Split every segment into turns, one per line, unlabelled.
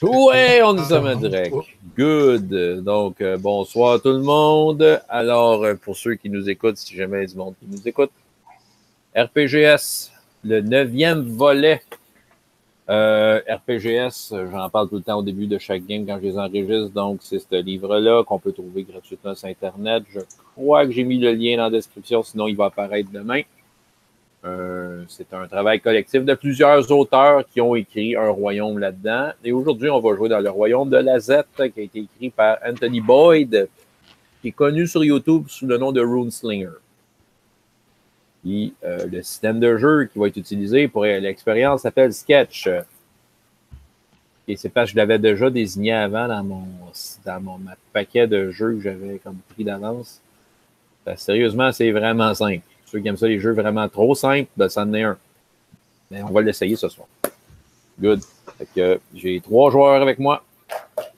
Ouais, on est en direct. Good. Donc, bonsoir tout le monde. Alors, pour ceux qui nous écoutent, si jamais il y a du monde qui nous écoute, RPGS, le 9e volet. RPGS, j'en parle tout le temps au début de chaque game quand je les enregistre. Donc, c'est ce livre-là qu'on peut trouver gratuitement sur Internet. Je crois que j'ai mis le lien dans la description, sinon il va apparaître demain. C'est un travail collectif de plusieurs auteurs qui ont écrit un royaume là-dedans. Et aujourd'hui, on va jouer dans le royaume de Lazette, qui a été écrit par Anthony Boyd, qui est connu sur YouTube sous le nom de Runeslinger. Et le système de jeu qui va être utilisé pour l'expérience s'appelle Sketch. Et c'est parce que je l'avais déjà désigné avant dans mon paquet de jeux que j'avais comme pris d'avance. Sérieusement, c'est vraiment simple. Ceux qui aiment ça, les jeux vraiment trop simples, ben, ça en est un. Mais on va l'essayer ce soir. Good. Fait que j'ai 3 joueurs avec moi.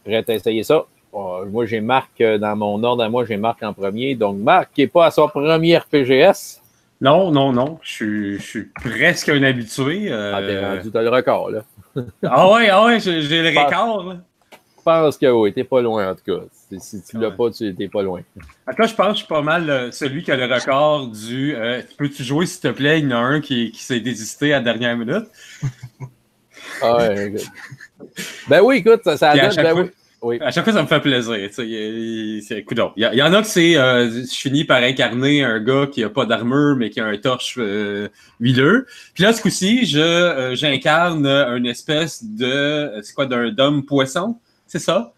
Prêt à essayer ça. Moi, j'ai Marc dans mon ordre à moi, j'ai Marc en premier. Donc, Marc qui n'est pas à son premier RPGS.
Non. Je suis presque un habitué.
T'es rendu, t'as le record, là.
ah ouais, j'ai le record, là.
Je pense que oui, t'es pas loin en tout cas. Si tu l'as pas, t'es pas loin.
Là, je pense que je suis pas mal celui qui a le record du peux-tu jouer s'il te plaît? Il y en a un qui s'est désisté à la dernière minute.
Ah ouais, ben oui, écoute, ça donne. Ben oui. Oui.
À chaque fois, ça me fait plaisir. Écoute, il y en a que c'est je finis par incarner un gars qui a pas d'armure, mais qui a un torche huileux. Puis là, ce coup-ci, j'incarne une espèce de. C'est quoi, d'un d'homme poisson? C'est ça?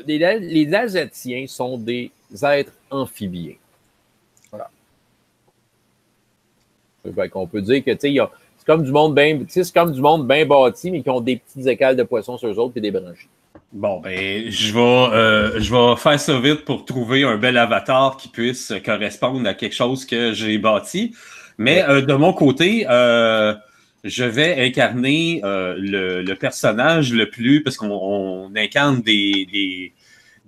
Les Azétiens sont des êtres amphibiens. Voilà. On peut dire que c'est comme du monde bien bâti, mais qui ont des petites écales de poissons sur eux autres et des branchies.
Bon, ben, je vais faire ça vite pour trouver un bel avatar qui puisse correspondre à quelque chose que j'ai bâti. Mais de mon côté, je vais incarner le personnage le plus, parce qu'on incarne des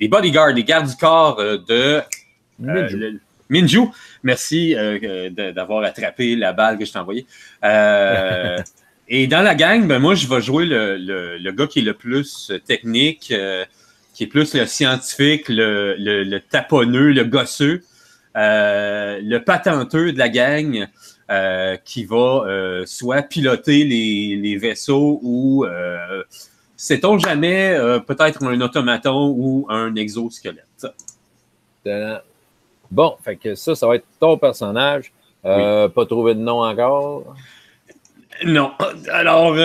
bodyguards, des gardes du corps de Minju. Merci d'avoir attrapé la balle que je t'ai envoyée. Et dans la gang, ben moi, je vais jouer le gars qui est le plus technique, qui est plus le scientifique, le taponneux, le gosseux, le patenteux de la gang, qui va soit piloter les vaisseaux ou, sait-on jamais, peut-être un automaton ou un exosquelette.
Bon, fait que ça va être ton personnage. Oui. Pas trouvé de nom encore?
Non. Alors,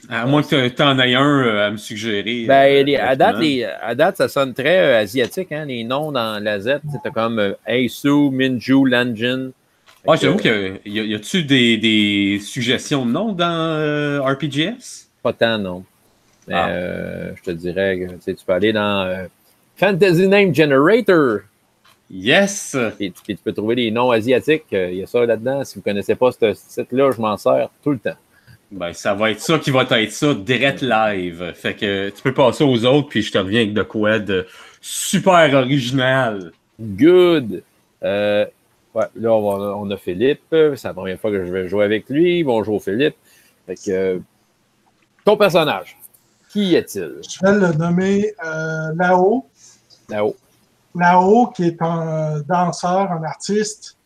à moins que tu en aies un à me suggérer.
Ben, à date, ça sonne très asiatique, hein, les noms dans la Z. C'était comme Aisu, Minju, Lanjin.
Ah, j'avoue y a-tu des suggestions de noms dans RPGS?
Pas tant, non. Mais je te dirais que tu peux aller dans Fantasy Name Generator.
Yes!
Et tu peux trouver des noms asiatiques. Il y a ça là-dedans. Si vous ne connaissez pas ce site-là, je m'en sers tout le temps.
Ben, ça va être ça qui va être ça, direct live. Fait que tu peux passer aux autres, puis je te reviens avec de quoi de super original.
Good! Ouais, là, on a Philippe. C'est la première fois que je vais jouer avec lui. Bonjour, Philippe. Fait que, ton personnage, qui est-il?
Je vais le nommer Lao. Lao, qui est un danseur, un artiste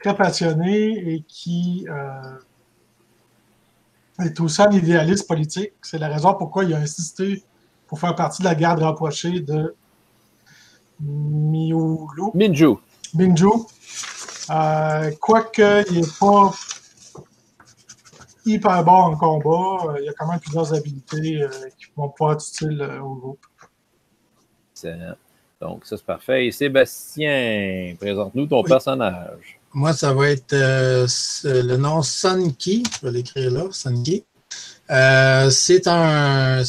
très passionné et qui est aussi un idéaliste politique. C'est la raison pourquoi il a insisté pour faire partie de la garde rapprochée de Minju. Quoique il n'est pas hyper bon en combat, il y a quand même plusieurs habilités qui vont pouvoir être utiles au groupe.
Excellent. Donc, ça, c'est parfait. Et Sébastien, présente-nous ton personnage.
Moi, ça va être le nom Sunki. Je vais l'écrire là, Sunki. C'est un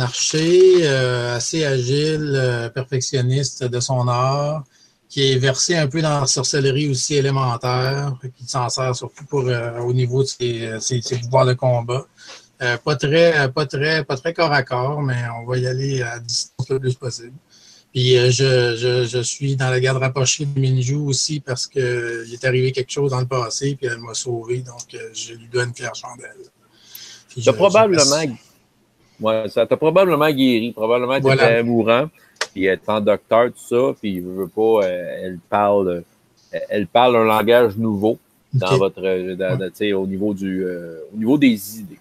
archer assez agile, perfectionniste de son art, qui est versé un peu dans la sorcellerie aussi élémentaire, qui s'en sert surtout pour au niveau de ses pouvoirs de combat. Pas très corps à corps, mais on va y aller à distance le plus possible. Puis je suis dans la garde rapprochée de Minju aussi parce qu'il est arrivé quelque chose dans le passé, puis elle m'a sauvé, donc je lui dois une fière chandelle.
Tu as probablement Ouais, ça t'a probablement guéri. Probablement tu étais mourant. Puis étant docteur, tout ça, puis il veut pas, elle parle un langage nouveau dans votre, au niveau des idées.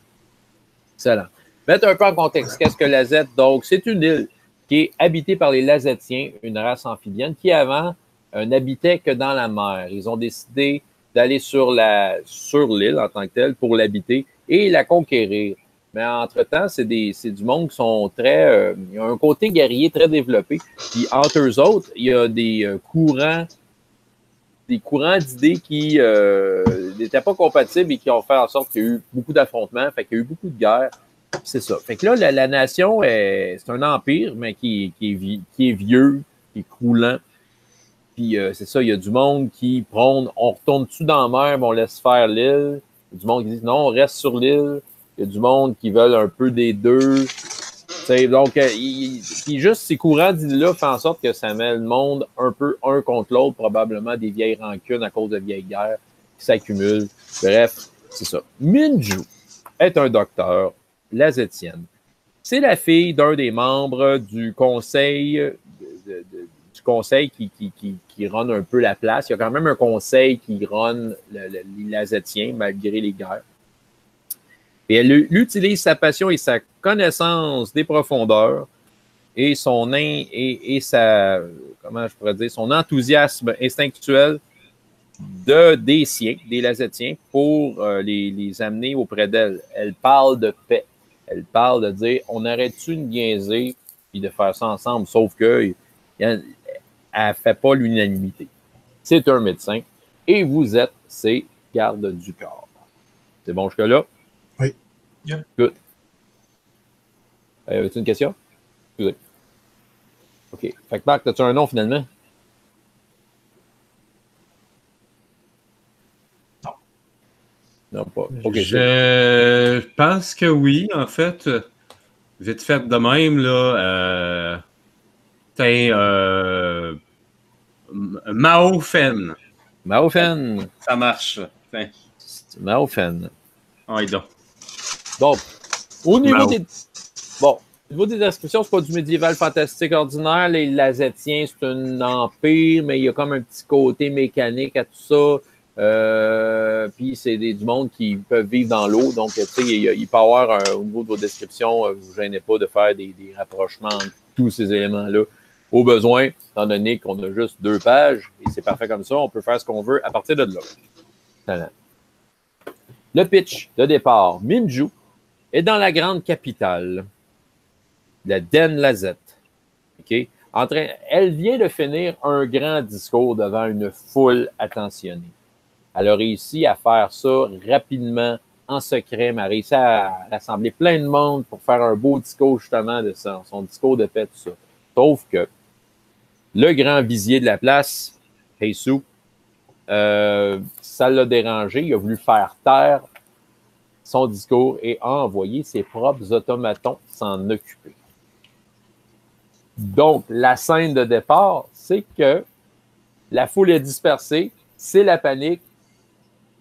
Excellent. Mettre un peu en contexte, qu'est-ce que Lazette? Donc, c'est une île qui est habitée par les Lazettiens, une race amphibienne qui avant n'habitait que dans la mer. Ils ont décidé d'aller sur l'île en tant que telle pour l'habiter et la conquérir. Mais entre-temps, c'est du monde qui sont très... il y a un côté guerrier très développé. Puis entre eux autres, il y a des courants d'idées qui n'étaient pas compatibles et qui ont fait en sorte qu'il y a eu beaucoup d'affrontements, fait qu'il y a eu beaucoup de guerres. C'est ça. Fait que là, la nation, c'est un empire, mais qui est vieux, qui est croulant. Puis c'est ça, il y a du monde qui prône, on retourne-tu dans la mer, mais on laisse faire l'île. Il y a du monde qui dit non, on reste sur l'île. Il y a du monde qui veulent un peu des deux. T'sais, donc, puis juste ces courants d'îles-là font en sorte que ça met le monde un peu un contre l'autre, probablement des vieilles rancunes à cause de vieilles guerres qui s'accumulent. Bref, c'est ça. Minju est un docteur lazetienne. C'est la fille d'un des membres du conseil qui run un peu la place. Il y a quand même un conseil qui run les Lazetiens malgré les guerres. Et elle utilise sa passion et sa connaissance des profondeurs et son son enthousiasme instinctuel des siens, des Lazetiens, pour les amener auprès d'elle. Elle parle de paix. Elle parle de dire, on arrête-tu de niaiser puis de faire ça ensemble, sauf que elle ne fait pas l'unanimité. C'est un médecin et vous êtes ses gardes du corps. C'est bon jusque-là?
Oui. Yeah.
Good. As-tu une question? Excusez. OK. Fait que Marc, as-tu un nom finalement?
Non.
Non, pas. OK.
Je pense que oui, en fait. Vite fait de même, là. Maofen.
Maofen.
Ça marche.
Maofen.
Oui, donc.
Bon. Au niveau des descriptions, c'est pas du médiéval fantastique ordinaire. Les Lazetiens, c'est un empire, mais il y a comme un petit côté mécanique à tout ça. Puis c'est du monde qui peuvent vivre dans l'eau. Donc, tu sais, il peut y avoir, au niveau de vos descriptions, vous ne gênez pas de faire des rapprochements entre tous ces éléments-là. Au besoin, étant donné qu'on a juste 2 pages, et c'est parfait comme ça, on peut faire ce qu'on veut à partir de là. Le pitch de départ. Minju est dans la grande capitale, la Den Lazette. Okay? Elle vient de finir un grand discours devant une foule attentionnée. Elle a réussi à faire ça rapidement, en secret, mais elle a réussi à rassembler plein de monde pour faire un beau discours, justement, de son discours de paix, tout ça. Sauf que le grand visier de la place, Heisu, ça l'a dérangé. Il a voulu faire taire son discours et a envoyé ses propres automatons s'en occuper. Donc, la scène de départ, c'est que la foule est dispersée, c'est la panique,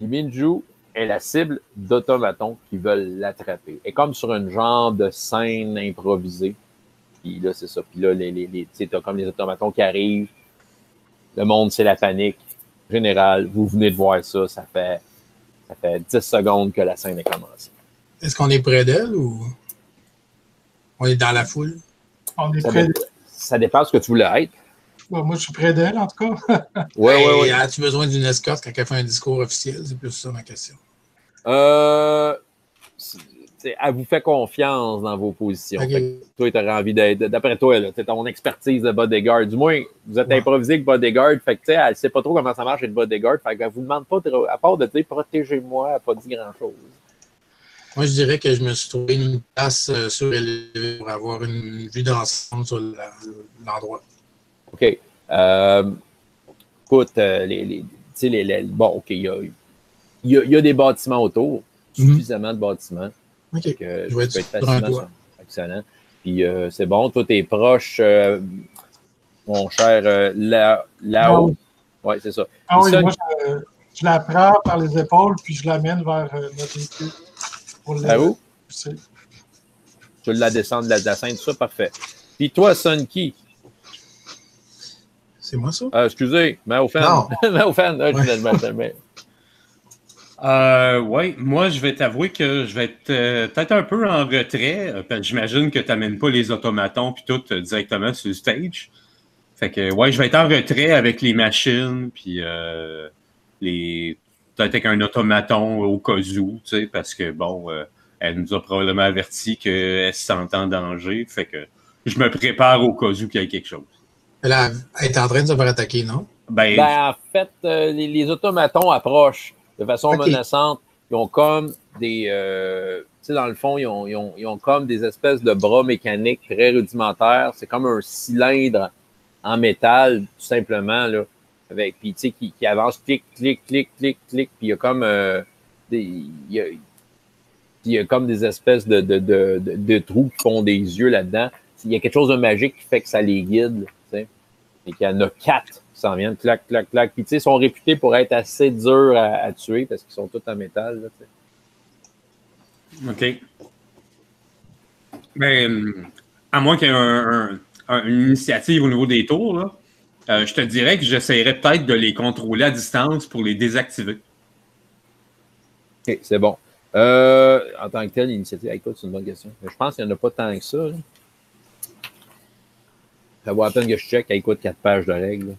et Minju est la cible d'automatons qui veulent l'attraper. Et comme sur une genre de scène improvisée. Puis là, c'est ça. Puis là, t'as comme les automatons qui arrivent. Le monde, c'est la panique générale. Vous venez de voir ça. Ça fait 10 secondes que la scène est commencée.
Est-ce qu'on est près d'elle ou on est dans la foule?
On est près d'elle.
Ça dépend de ce que tu voulais être.
Ouais, moi, je suis près d'elle, en tout cas.
Oui.
As-tu besoin d'une escorte quand elle fait un discours officiel? C'est plus ça ma question.
Elle vous fait confiance dans vos positions.
Okay.
Toi, tu aurais envie d'être, d'après toi, c'est ton expertise de bodyguard. Du moins, vous êtes improvisé avec bodyguard. Fait que, elle ne sait pas trop comment ça marche être bodyguard. Fait qu'elle ne vous demande pas, à part de dire protégez-moi, elle n'a pas dit grand-chose.
Moi, je dirais que je me suis trouvé une place surélevée pour avoir une vue d'ensemble sur l'endroit.
OK. Écoute, bon, OK, il y a des bâtiments autour, suffisamment de bâtiments.
OK.
Je vais être facilement. Excellent. Puis c'est bon, toi, t'es proche, mon cher là-haut. Oui, c'est ça.
Ah oui, moi, je la prends par les épaules, puis je l'amène vers notre véhicule.
À où? Tu la descends de la scène, tout ça, parfait. Puis toi, Sunky.
C'est moi, ça?
Excusez, Maofan.
Non.
Maofan,
Oui, moi, je vais t'avouer que je vais être peut-être un peu en retrait. J'imagine que tu n'amènes pas les automatons puis tout directement sur le stage. Fait que, ouais, je vais être en retrait avec les machines puis peut-être avec un automaton au cas où, tu sais, parce que, bon, elle nous a probablement averti qu'elle se sent en danger. Fait que je me prépare au cas où qu'il y a quelque chose.
Elle est en train de se faire attaquer, non?
En fait, les automatons approchent de façon menaçante. Ils ont comme des... tu sais, dans le fond, ils ont comme des espèces de bras mécaniques très rudimentaires. C'est comme un cylindre en métal, tout simplement, là. Puis, tu sais, qui avance, clic, clic, clic, clic, clic. Puis, il y a comme il y a comme des espèces de trous qui font des yeux là-dedans. Il y a quelque chose de magique qui fait que ça les guide, tu sais. Et qu'il y en a 4 qui s'en viennent, clac, clac, clac. Puis, tu sais, ils sont réputés pour être assez durs à tuer parce qu'ils sont tous en métal, là, tu
sais. OK. Mais, à moins qu'il y ait une initiative au niveau des tours, là, je te dirais que j'essaierais peut-être de les contrôler à distance pour les désactiver.
OK, c'est bon. En tant que tel, l'initiative, écoute, c'est une bonne question. Mais je pense qu'il n'y en a pas tant que ça, là. Ça vaut la peine que je check, elle écoute 4 pages de règles.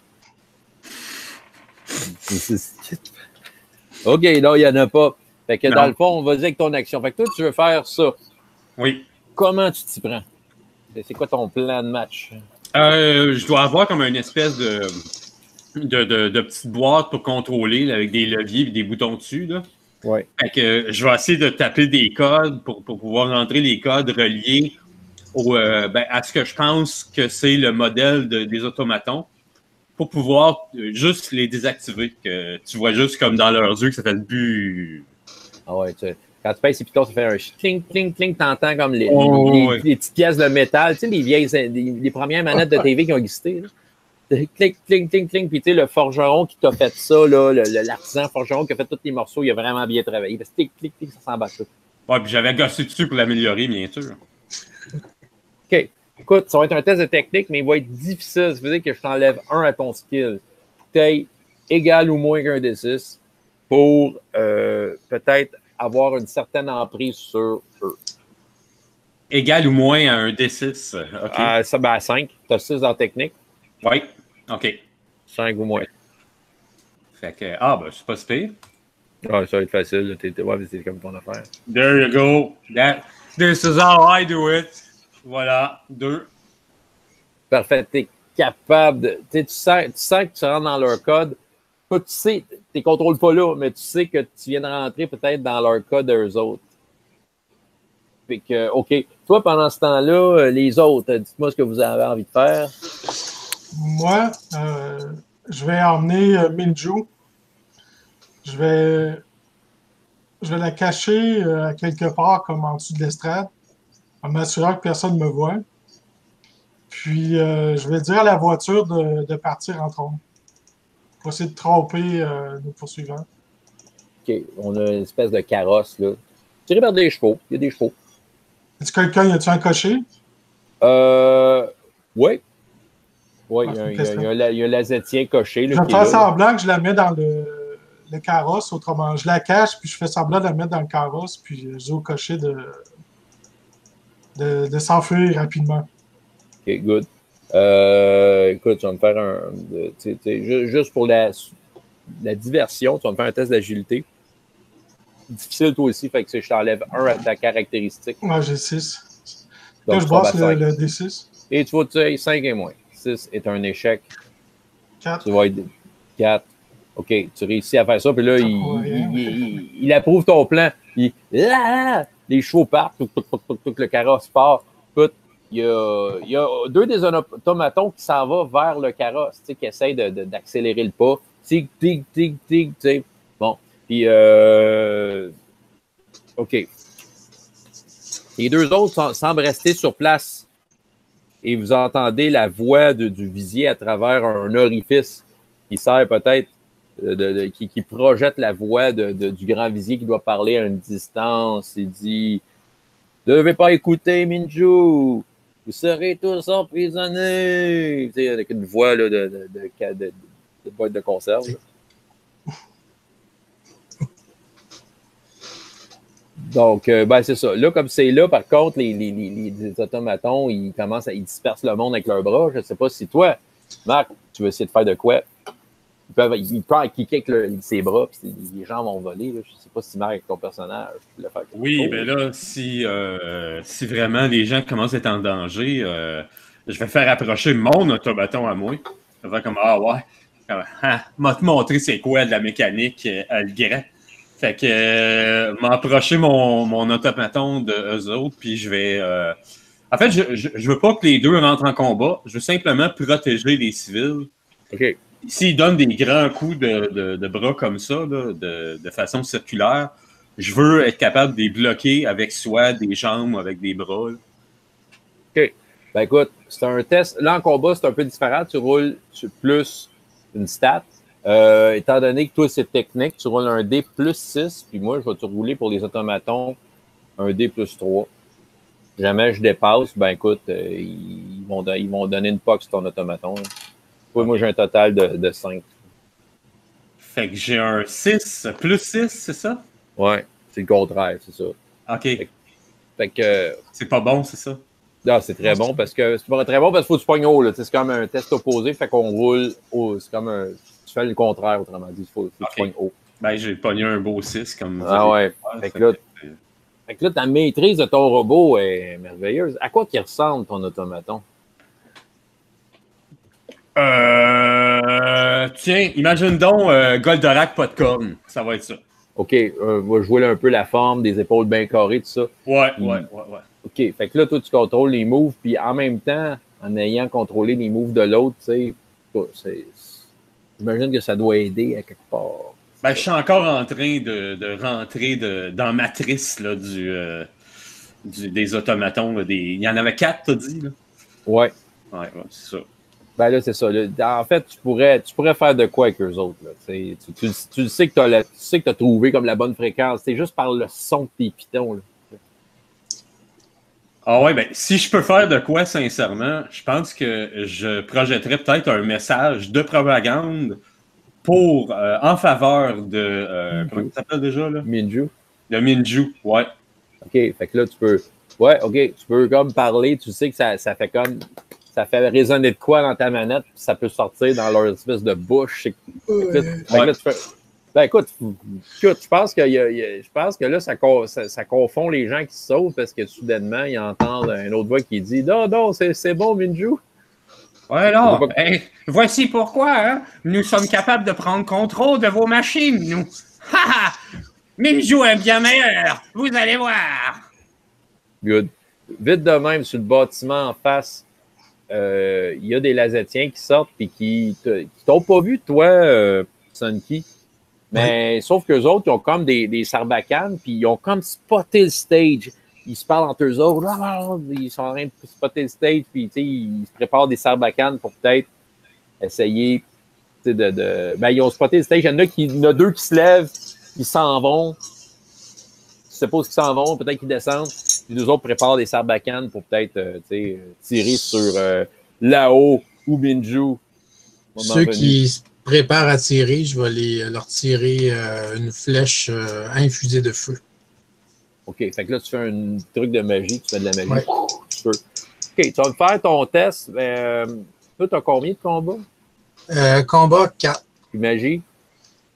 OK, là, il n'y en a pas. Fait que dans le fond, on va dire avec ton action. Fait que toi, tu veux faire ça.
Oui.
Comment tu t'y prends? C'est quoi ton plan de match?
Je dois avoir comme une espèce de petite boîte pour contrôler là, avec des leviers et des boutons dessus. Là.
Ouais.
Fait que je vais essayer de taper des codes pour pouvoir rentrer les codes reliés à ce que je pense que c'est le modèle des automatons pour pouvoir juste les désactiver. Que tu vois juste comme dans leurs yeux que ça fait le but.
Ah ouais, quand tu pèses ces pitons, ça fait un cling, cling, cling, t'entends comme les petites pièces de métal, tu sais, les premières manettes de TV qui ont existé. Là. Clic, cling, cling, cling. Puis tu sais, le forgeron qui t'a fait ça, l'artisan forgeron qui a fait tous les morceaux, il a vraiment bien travaillé. Parce que clic, clic, clic, ça s'en bat tout.
Ouais, puis j'avais gossé dessus pour l'améliorer, bien sûr.
OK. Écoute, ça va être un test de technique, mais il va être difficile. Ça veut dire que je t'enlève 1 à ton skill. Tu es égal ou moins qu'un D6 pour peut-être avoir une certaine emprise sur eux.
Égal ou moins à un D6. OK.
Ça, à 5. Tu as 6 dans la technique.
Oui. OK.
5 ou moins.
Fait que, c'est pas si pire.
Ah, ça va être facile. C'est comme ton affaire.
There you go. This is how I do it. Voilà. 2.
Parfait. Tu es capable de. Tu sens que tu rentres dans leur code. Tu sais, tu ne contrôles pas là, mais tu sais que tu viens de rentrer peut-être dans leur code d'eux autres. Fait que, OK. Toi, pendant ce temps-là, les autres, dites-moi ce que vous avez envie de faire.
Moi, je vais emmener Minju. Je vais la cacher à quelque part, comme en dessous de l'estrade, en m'assurant que personne ne me voit. Puis, je vais dire à la voiture de partir en trompe. Pour essayer de tromper nos poursuivants.
OK. On a une espèce de carrosse, là. Tiré par des chevaux. Il y a des chevaux.
Est-ce que quelqu'un, y a-tu un cocher?
Oui. Oui, il y a un lazetien coché. Là,
je vais faire semblant que je la mets dans le carrosse. Autrement, je la cache, puis je fais semblant de la mettre dans le carrosse, puis je dis au cocher de s'enfuir rapidement.
OK, good. Écoute, tu vas me faire juste pour la diversion, tu vas me faire un test d'agilité. Difficile, toi aussi, fait que je t'enlève 1 à ta caractéristique.
Moi, j'ai 6. Donc, je brasse le D6.
Et tu vas tuer 5 et moins. 6 est un échec.
4.
Tu vas être 4. OK, tu réussis à faire ça, puis là, il approuve ton plan. Les chevaux partent, le carrosse part. Il y a 2 des automatons qui s'en vont vers le carrosse, qui essayent d'accélérer le pas. Tic, tic, tic, tic, tu sais. Bon. Puis, OK. Les 2 autres semblent rester sur place. Et vous entendez la voix du visier à travers un orifice qui sert peut-être, qui projette la voix du grand visier qui doit parler à une distance. Il dit Ne devez pas écouter Minju. Vous serez tous emprisonnés. Tu sais, avec une voix là, de boîte de conserve. Là. Donc, ben, c'est ça. Là, comme c'est là, par contre, les automatons, ils dispersent le monde avec leurs bras. Je ne sais pas si toi, Marc, tu veux essayer de faire de quoi? Ils peuvent kicker avec ses bras, puis les gens vont voler. Là. Je ne sais pas si Marc, avec ton personnage, tu voulais faire quelque chose.
Ben là, si vraiment les gens commencent à être en danger, je vais faire approcher mon automaton à moi. Je vais faire comme, ah ouais, m'a te montrer c'est quoi de la mécanique à le grand. Fait que m'approcher mon automaton de eux autres, puis je vais... En fait, je veux pas que les deux rentrent en combat. Je veux simplement protéger les civils.
OK.
S'ils donnent des grands coups de bras comme ça, là, de façon circulaire, je veux être capable de les bloquer avec soit des jambes ou avec des bras. Là.
OK. Ben écoute, c'est un test. Là, en combat, c'est un peu différent. Tu roules sur plus une stat. Étant donné que toi, c'est technique, tu roules un D plus 6, puis moi, je vais te rouler pour les automatons un D plus 3. Jamais je dépasse, ben écoute, ils vont donner une POC sur ton automaton. Oui, moi, j'ai un total de 5.
Fait que j'ai un 6, plus 6, c'est ça?
Ouais, c'est le contraire, c'est ça.
OK.
Fait que
c'est pas bon, c'est ça?
Non, c'est très bon parce que c'est pas très bon parce qu'il faut que tu pognes haut. Là. C'est comme un test opposé, fait qu'on roule haut. C'est comme un. Tu fais le contraire, autrement dit. Il faut que tu pognes haut.
Ben, j'ai pogné un beau 6 comme
ah ouais. Fait que là, ta maîtrise de ton robot est merveilleuse. À quoi qu'il ressemble ton automaton?
Tiens, imagine donc Goldorak pas de corne. Ça va être ça.
OK, on va jouer là, un peu la forme, des épaules bien carrées, tout ça.
Ouais.
OK, fait que là, toi, tu contrôles les moves, puis en même temps, en ayant contrôlé les moves de l'autre, tu sais, j'imagine que ça doit aider à quelque part.
Ben, je suis encore en train de rentrer dans la matrice là, des automatons. Là, il y en avait 4, t'as dit? Là?
Ouais.
Ouais, c'est ça.
Ben là, c'est ça. Là. En fait, tu pourrais faire de quoi avec eux autres? Là. Tu sais que tu as trouvé comme la bonne fréquence. C'est juste par le son de tes pitons. Là.
Ah ouais, ben si je peux faire de quoi, sincèrement, je pense que je projetterais peut-être un message de propagande en faveur de... comment ça s'appelle déjà, là?
Minju.
De Minju, ouais.
OK, fait que là, tu peux... Ouais, OK, tu peux comme parler. Tu sais que ça fait comme... Ça fait résonner de quoi dans ta manette, puis ça peut sortir dans leur espèce de bouche. Fait que là, tu fais... Ben écoute, je pense que là, ça confond les gens qui se sauvent parce que soudainement, ils entendent une autre voix qui dit « Non, c'est bon, Minju. »
Ouais, là, voici pourquoi, hein, nous sommes capables de prendre contrôle de vos machines, nous. Ha! Minju est bien meilleur, vous allez voir.
Good. Vite de même, sur le bâtiment en face, il y a des Lazetiens qui sortent et qui t'ont pas vu, toi, Sunky. Mais sauf qu'eux autres, ils ont comme des sarbacanes, puis ils ont comme spoté le stage. Ils se parlent entre eux autres. Ils sont en train de spotter le stage, puis ils se préparent des sarbacanes pour peut-être essayer Ben, ils ont spoté le stage. Il y en a deux qui se lèvent, ils s'en vont. Je sais pas où ils s'en vont, peut-être qu'ils descendent. Puis les autres préparent des sarbacanes pour peut-être tirer sur Lao ou Minju.
Ceux qui se préparent à tirer, je vais leur tirer une flèche infusée de feu.
OK, fait que là, tu fais un truc de magie, tu fais de la magie. Ouais. Tu peux. OK, tu vas me faire ton test. Toi, tu as combien de combats?
Combat 4.
Puis magie?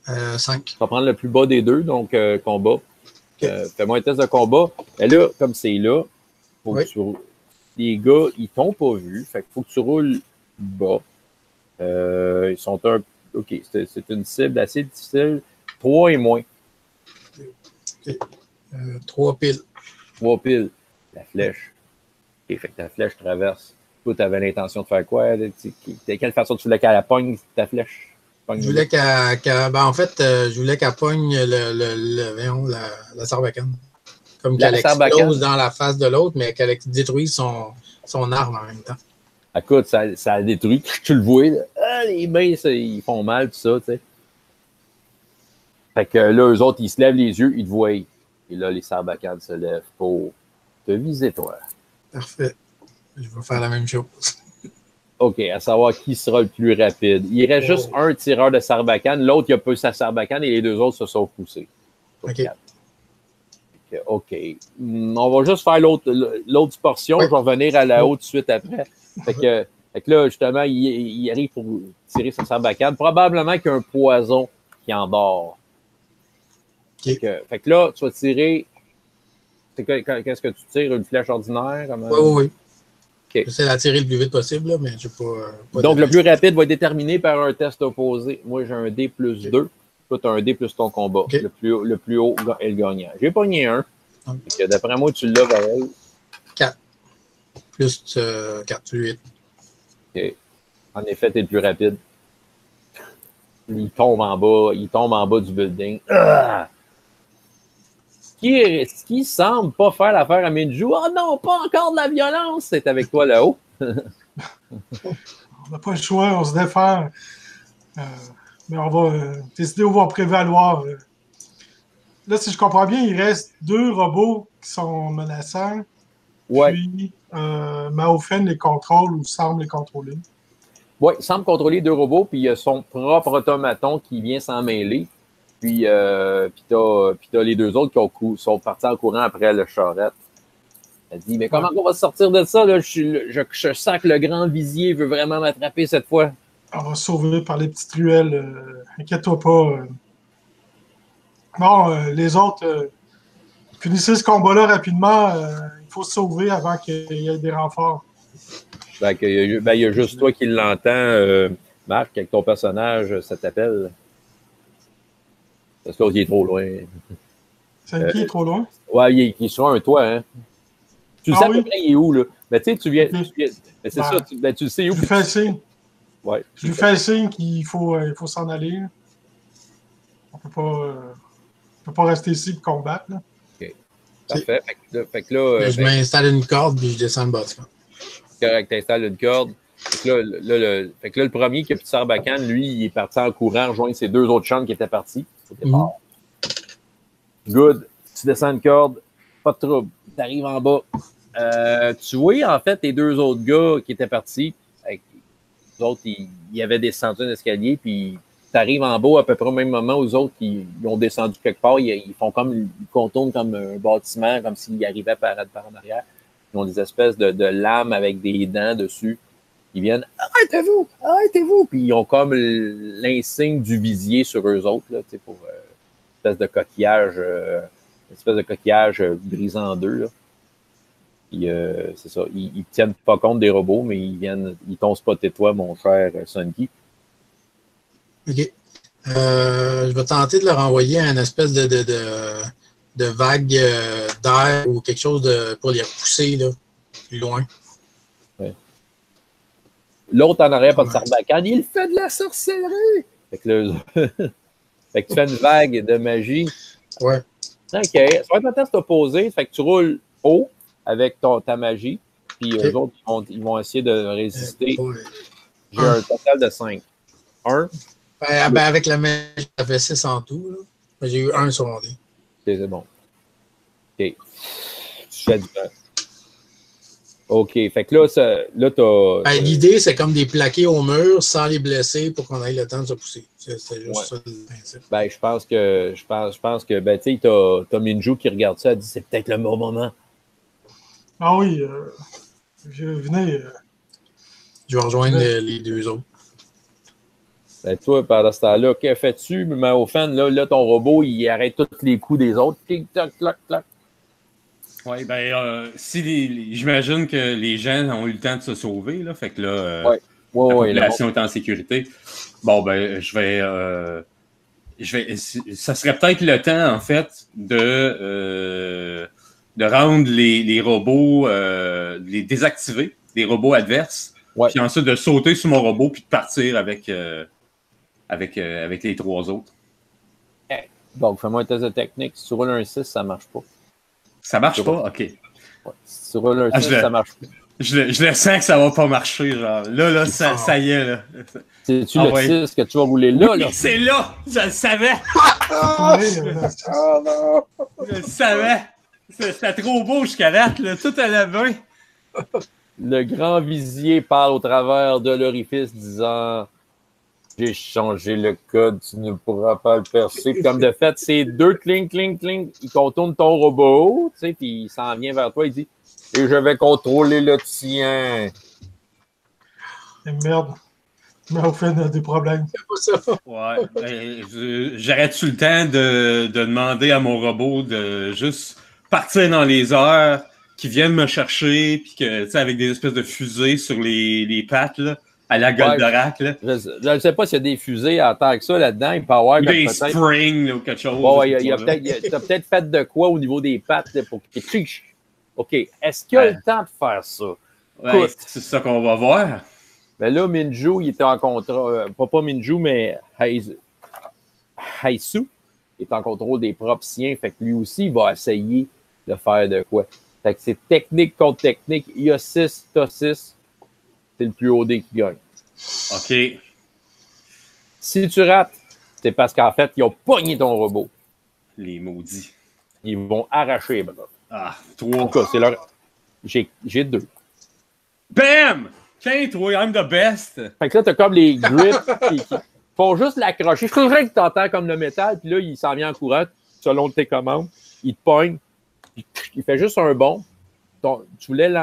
5.
Tu vas prendre le plus bas des deux, donc combat. Okay. Fais-moi un test de combat. Mais là, comme c'est là, faut que tu roules. Les gars, ils t'ont pas vu. Fait qu'il faut que tu roules bas. Ils sont un... OK, c'est une cible assez difficile. 3 et moins.
OK. 3 piles.
3 piles. La flèche. OK, fait que ta flèche traverse. Toi, tu avais l'intention de faire quoi? De quelle façon tu voulais qu'elle la pogne, ta flèche?
Je voulais en fait, je voulais qu'elle pogne la sarbacane. Comme qu'elle explose dans la face de l'autre, mais qu'elle détruise son arme en même temps.
Écoute, ça détruit. Tu le vois, là. Ah, les mains, ils font mal, tout ça, tu sais. Fait que là, eux autres, ils se lèvent les yeux, ils te voient. Et là, les sarbacanes se lèvent pour te viser, toi.
Parfait. Je vais faire la même chose.
OK, à savoir qui sera le plus rapide. Il reste juste un tireur de Sarbacane. L'autre, il a peu sa Sarbacane et les deux autres se sont poussés.
OK.
OK. On va juste faire l'autre portion. Je vais revenir à la haute tout de suite après. Fait que là, justement, il arrive pour tirer sa Sarbacane. Probablement qu'il y a un poison qui endort.
OK.
Fait que là, tu vas tirer. Qu'est-ce que tu tires? Une flèche ordinaire?
Oui.
Okay.
J'essaie d'attirer le plus vite possible, là, mais je n'ai pas
donc, le plus rapide va être déterminé par un test opposé. Moi, j'ai un D plus 2. Toi, tu as un D plus ton combat.
Okay.
Le plus haut est le gagnant. J'ai pogné un. D'après moi, tu l'as pareil.
4. Plus 4, 8.
OK. En effet, tu es le plus rapide. Il tombe en bas du building. Ce qui semble pas faire l'affaire à Minju. Oh non, pas encore de la violence! C'est avec toi là-haut.
On n'a pas le choix, on se défend. Mais on va décider où va prévaloir. Là, si je comprends bien, il reste 2 robots qui sont menaçants.
Ouais.
Puis Maofen les contrôle ou semble les contrôler.
Oui, il semble contrôler 2 robots, puis il a son propre automaton qui vient s'en mêler. Puis t'as les 2 autres qui sont partis en courant après le charrette. Elle dit, mais comment on va sortir de ça? Là? Je sens que le grand visier veut vraiment m'attraper cette fois.
On va se sauver par les petites ruelles. Inquiète-toi pas. Bon, les autres, finissez ce combat-là rapidement. Il faut se sauver avant qu'il y ait des renforts.
Il y a juste toi qui l'entends, Marc, avec ton personnage, ça t'appelle. Parce que l'autre, il est trop loin.
C'est qui est trop loin?
Ouais, il est sur un toit, hein. Tu sais à peu près il est où, là. Mais tu sais, tu viens. Mais c'est ça, tu le sais où.
Je lui fais signe.
Ouais.
Je lui fais signe qu'il faut s'en aller. On peut pas rester ici pour combattre. Là.
OK. Parfait. Fait que là,
je m'installe une corde puis je descends le bâtiment.
Correct, t'installes une corde. Fait que là, le premier qui a plus de Sarbacane, lui, il est parti en courant rejoindre ses 2 autres chambres qui étaient partis. Good. Tu descends une corde, pas de trouble. Tu arrives en bas. Tu vois, en fait, les 2 autres gars qui étaient partis, les autres, ils avaient descendu un escalier, puis tu arrives en bas à peu près au même moment où les autres, ils ont descendu quelque part. Ils font comme, ils contournent comme un bâtiment, comme s'ils arrivaient par en arrière. Ils ont des espèces de lames avec des dents dessus. Ils viennent, arrêtez-vous! Puis ils ont comme l'insigne du visier sur eux autres, là, pour une espèce de coquillage brisé en 2. Là. Puis, c'est ça. Ils tiennent pas compte des robots, mais ils t'ont spoté toi, mon cher Sunky.
OK. Je vais tenter de leur envoyer une espèce de vague d'air ou quelque chose pour les repousser là, plus loin.
Ouais. L'autre en arrière, pas de Sarbacane, il fait de la sorcellerie! Fait que, là, fait que tu fais une vague de magie.
Ouais.
OK. Ça va être un test opposé. Fait que tu roules haut avec ta magie. Puis eux autres, ils vont essayer de résister. J'ai un total de 5. 1.
Avec la magie, ça fait 6 en tout. Là. J'ai eu 1 sur mon dé.
C'est bon. OK. Tu fais du temps. OK. Fait que là t'as.
L'idée, c'est comme des plaqués au mur sans les blesser pour qu'on ait le temps de se pousser. C'est juste ça le principe.
Je pense que tu sais, t'as Minju qui regarde ça, elle dit c'est peut-être le bon moment.
Ah oui, venez.
Je vais rejoindre les 2 autres.
Toi, pendant ce temps-là, que fais-tu? Mais au fan, là, ton robot, il arrête tous les coups des autres. Tic, tac, clac, clac.
Oui, j'imagine que les gens ont eu le temps de se sauver, là. Fait que là, la population est en sécurité. Bon, ça serait peut-être le temps, en fait, de rendre les robots, les désactiver, les robots adverses, puis ensuite de sauter sur mon robot puis de partir avec les 3 autres.
Donc, fais-moi un test de technique. Si tu roules un 6, ça marche pas.
Ça marche pas? OK.
Ouais. Si tu roules un 6, ça marche pas.
Je le sens que ça va pas marcher, genre. Là, ça y est, là.
C'est-tu le 6 que tu vas rouler là?
Oui, c'est là! Je le savais! Je le savais! C'était trop beau jusqu'à date, là. Tout allait bien.
Le grand visier parle au travers de l'orifice disant j'ai changé le code, tu ne pourras pas le percer. Puis comme de fait, c'est 2 cling, cling, cling. Il contourne ton robot, tu sais, puis il s'en vient vers toi. Il dit et je vais contrôler le tien.
Et merde. Mais au fait, des problèmes.
Ouais. J'aurais-tu le temps de demander à mon robot de juste partir dans les airs, qu'il vienne me chercher, puis que, tu sais, avec des espèces de fusées sur les pattes, là, à la Goldorak, là.
Je ne sais pas s'il y a des fusées en tant que ça là-dedans. Il peut y avoir
des springs, là, ou quelque chose.
Bon, tu as peut-être fait de quoi au niveau des pattes là, pour que OK. Est-ce qu'il y a le temps de faire ça?
Ouais, c'est ça qu'on va voir.
Ben là, Minju, il était en contrat. Pas Minju, mais Haisu est en contrôle des propres siens. Fait que lui aussi, il va essayer de faire de quoi. Fait que c'est technique contre technique. Il y a 6, t'as 6. C'est le plus haut dé qui gagne.
OK.
Si tu rates, c'est parce qu'en fait, ils ont pogné ton robot.
Les maudits.
Ils vont arracher les bras.
Ah, 3.
En tout cas, c'est leur. J'ai 2.
Bam! Tiens, toi, I'm the best.
Fait que là, t'as comme les grips qui font juste l'accrocher. Je voudrais que t'entends comme le métal, puis là, il s'en vient en courant, selon tes commandes. Il te pogne. Il fait juste un bond. Tu voulais,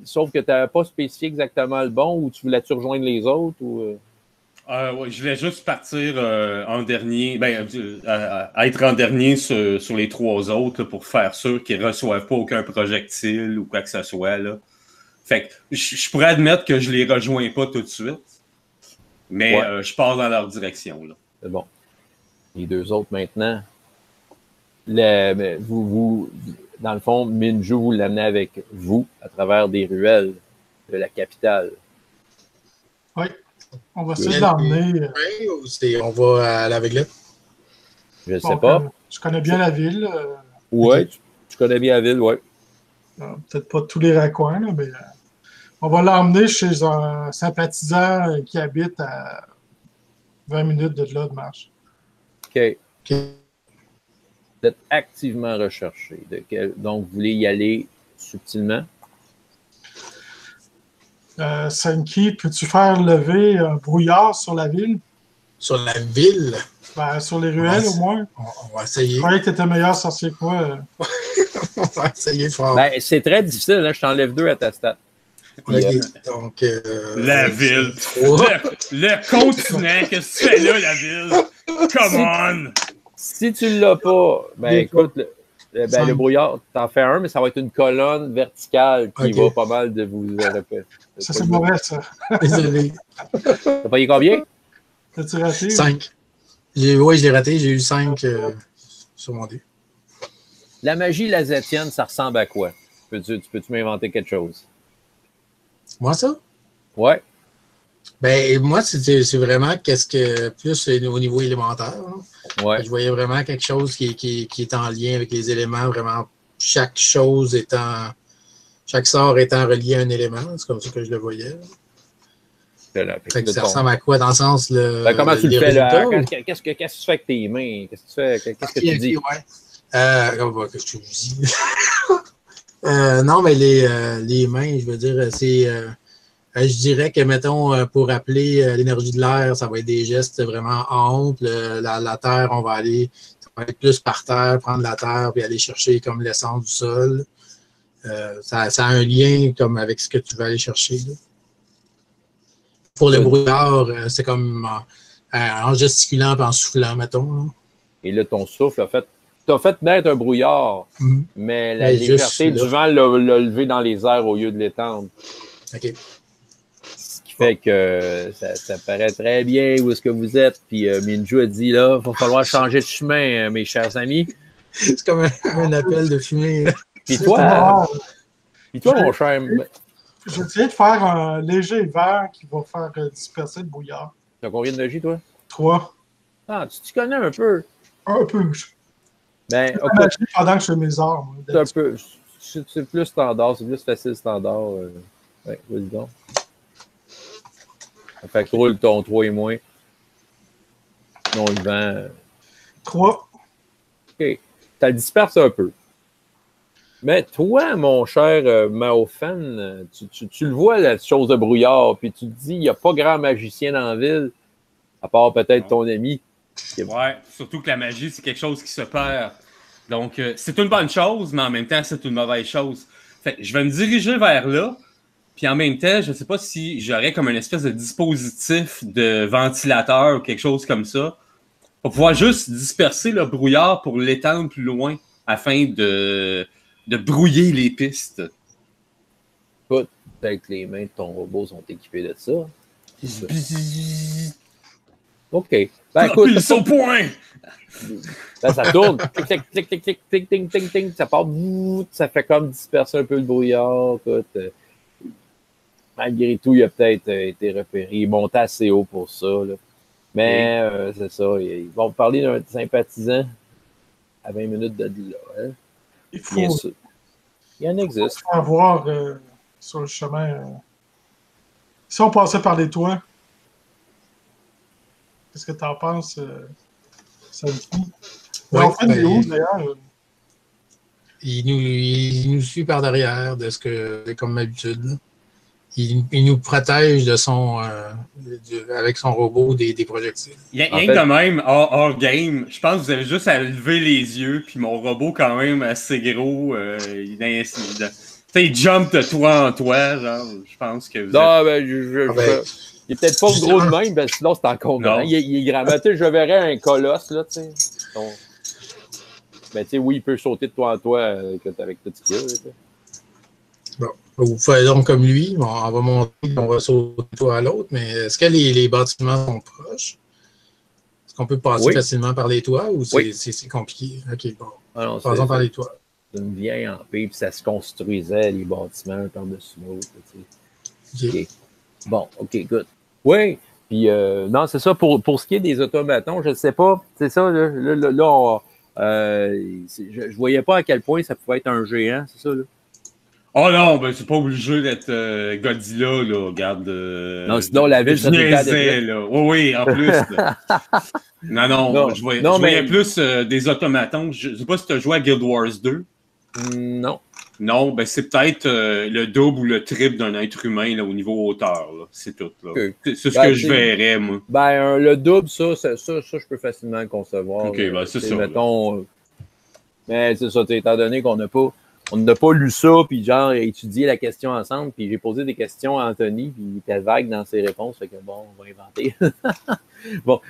sauf que tu n'avais pas spécifié exactement le bon, ou tu voulais-tu rejoindre les autres? Ou...
Ouais, je voulais juste partir en dernier, être en dernier sur les 3 autres là, pour faire sûr qu'ils ne reçoivent pas aucun projectile ou quoi que ce soit. Là. Fait que je pourrais admettre que je les rejoins pas tout de suite, mais je pars dans leur direction. Là.
C'est bon. Les 2 autres maintenant, vous, dans le fond, Minju, vous l'amenez avec vous à travers des ruelles de la capitale.
Oui. On va essayer de l'emmener.
On va à l'aveuglette.
Je ne sais pas.
Je connais bien la ville.
Oui, tu connais bien la ville, oui.
Peut-être pas tous les raccoins, là, mais on va l'emmener chez un sympathisant qui habite à 20 minutes de là de marche.
OK. Vous êtes activement recherché. Donc, vous voulez y aller subtilement?
Senki, peux-tu faire lever un brouillard sur la ville?
Sur la ville?
Ben, sur les ruelles, au moins.
On va essayer.
Je croyais que tu étais meilleur sorcier que moi.
On va essayer fort.
Ben, c'est très difficile. Hein? Je t'enlève 2 à ta stat.
Okay. Donc,
la ville. Le continent. Qu'est-ce que tu fais là, la ville? Come on!
Si tu l'as pas, ben écoute, le brouillard, t'en fais un, mais ça va être une colonne verticale qui va pas mal de vous répéter.
Ça, c'est mauvais, ça.
Désolé.
T'as payé combien?
T'as-tu raté?
5. Oui, je l'ai raté. J'ai eu 5 sur mon dé.
La magie lazetienne, ça ressemble à quoi? Peux-tu m'inventer quelque chose?
Moi, ça?
Ouais.
Ben, moi, c'est vraiment qu'est-ce que plus au niveau élémentaire. Hein.
Ouais.
Je voyais vraiment quelque chose qui est en lien avec les éléments, vraiment chaque chose étant, chaque sort étant relié à un élément. C'est comme ça que je le voyais. Ça ressemble à quoi dans le sens
ben, comment tu le fais là? Qu'est-ce que tu fais avec tes mains? Qu'est-ce que tu fais? Qu'est-ce que tu dis?
Ouais. Qu'est-ce que je dis? Non, mais les mains, je veux dire, c'est. Je dirais que, mettons, pour appeler l'énergie de l'air, ça va être des gestes vraiment amples. La terre, ça va être plus par terre, prendre la terre puis aller chercher comme l'essence du sol. Ça a un lien comme avec ce que tu veux aller chercher. Là. Pour le brouillard, c'est comme en gesticulant et en soufflant, mettons. Là.
Et là, ton souffle t'as fait naître un brouillard, mais la légèreté du vent l'a levé dans les airs au lieu de l'étendre.
OK.
Fait que ça paraît très bien où est-ce que vous êtes. Puis Minju a dit, là, il va falloir changer de chemin, mes chers amis.
C'est comme un appel de fumée.
Puis toi, mon cher...
Je vais essayer de faire un léger vert qui va faire disperser le brouillard.
T'as combien de magie, toi?
3.
Ah, tu connais un peu.
Un peu.
Ben,
okay. Pendant que je fais mes armes.
C'est plus standard, c'est plus facile standard. Ouais, vas-y donc. Fait que roule ton 3 et moins. Non, le vent.
3.
OK. Ça le disperse un peu. Mais toi, mon cher Maofan, tu le vois, la chose de brouillard, puis tu te dis, il n'y a pas grand magicien dans la ville, à part peut-être ton ami.
Ouais, surtout que la magie, c'est quelque chose qui se perd. Donc, c'est une bonne chose, mais en même temps, c'est une mauvaise chose. Fait que je vais me diriger vers là, puis en même temps, je ne sais pas si j'aurais comme une espèce de dispositif de ventilateur ou quelque chose comme ça, pour pouvoir juste disperser le brouillard pour l'étendre plus loin, afin de brouiller les pistes.
Écoute, peut-être que les mains de ton robot sont équipées de ça. OK. Ben, écoute,
Pile son point!
ben, ça tourne. Clic, clic, clic, clic, clic, clic, ting, ting, ting. Ça part. Ça fait comme disperser un peu le brouillard. Écoute, malgré tout, il a peut-être été repéré. Il est monté assez haut pour ça. Là. Mais c'est ça. Ils vont parler d'un sympathisant à 20 minutes de là. Hein?
Il faut,
Bien sûr. Il en existe.
faut avoir sur le chemin. Si on passait par les toits, qu'est-ce que tu en penses, Sandy?
Ouais,
On fait des hauts, d'ailleurs.
Il nous suit par derrière, de ce que c'est comme d'habitude. Là. Il nous protège de avec son robot des projectiles.
Rien que de même, hors game, je pense que vous avez juste à lever les yeux, puis mon robot, quand même, assez gros, il jump de toit en toit, genre, je pense que vous
Non, ben, il est peut-être pas
justement.
gros de même, ben, sinon c'est encore grand. Il est grand. Ben, tu sais, je verrais un colosse, là, tu sais. Ben, tu sais, oui, il peut sauter de toi en toi avec tout ce qu'il y a.
Bon. Vous faites donc comme lui, on va monter, on va sauter de toi à l'autre, mais est-ce que les bâtiments sont proches? Est-ce qu'on peut passer facilement par les toits ou c'est compliqué? OK, bon.
Ah
passons par les toits.
C'est une vieille en paix, puis ça se construisait, les bâtiments, un par-dessus l'autre. Okay. Bon, OK, good. Oui, puis non, c'est ça, pour ce qui est des automatons, je ne sais pas, c'est ça, là je voyais pas à quel point ça pouvait être un géant, c'est ça, là?
Oh non, ben c'est pas obligé d'être Godzilla, là, regarde.
Non, sinon la ville
serait là. Oui, en plus. non, je voyais plus des automatons. Je ne sais pas si tu as joué à Guild Wars 2.
Non.
Non, ben c'est peut-être le double ou le triple d'un être humain là, au niveau hauteur. C'est tout. Là.
Okay.
C'est ce que je verrais, moi.
Ben, le double, ça, je peux facilement le concevoir.
OK, ben c'est ça.
Mettons, mais c'est ça, étant donné qu'on n'a pas lu ça, puis genre étudié la question ensemble, puis j'ai posé des questions à Anthony, puis il était vague dans ses réponses, fait que bon, on va inventer. Bon,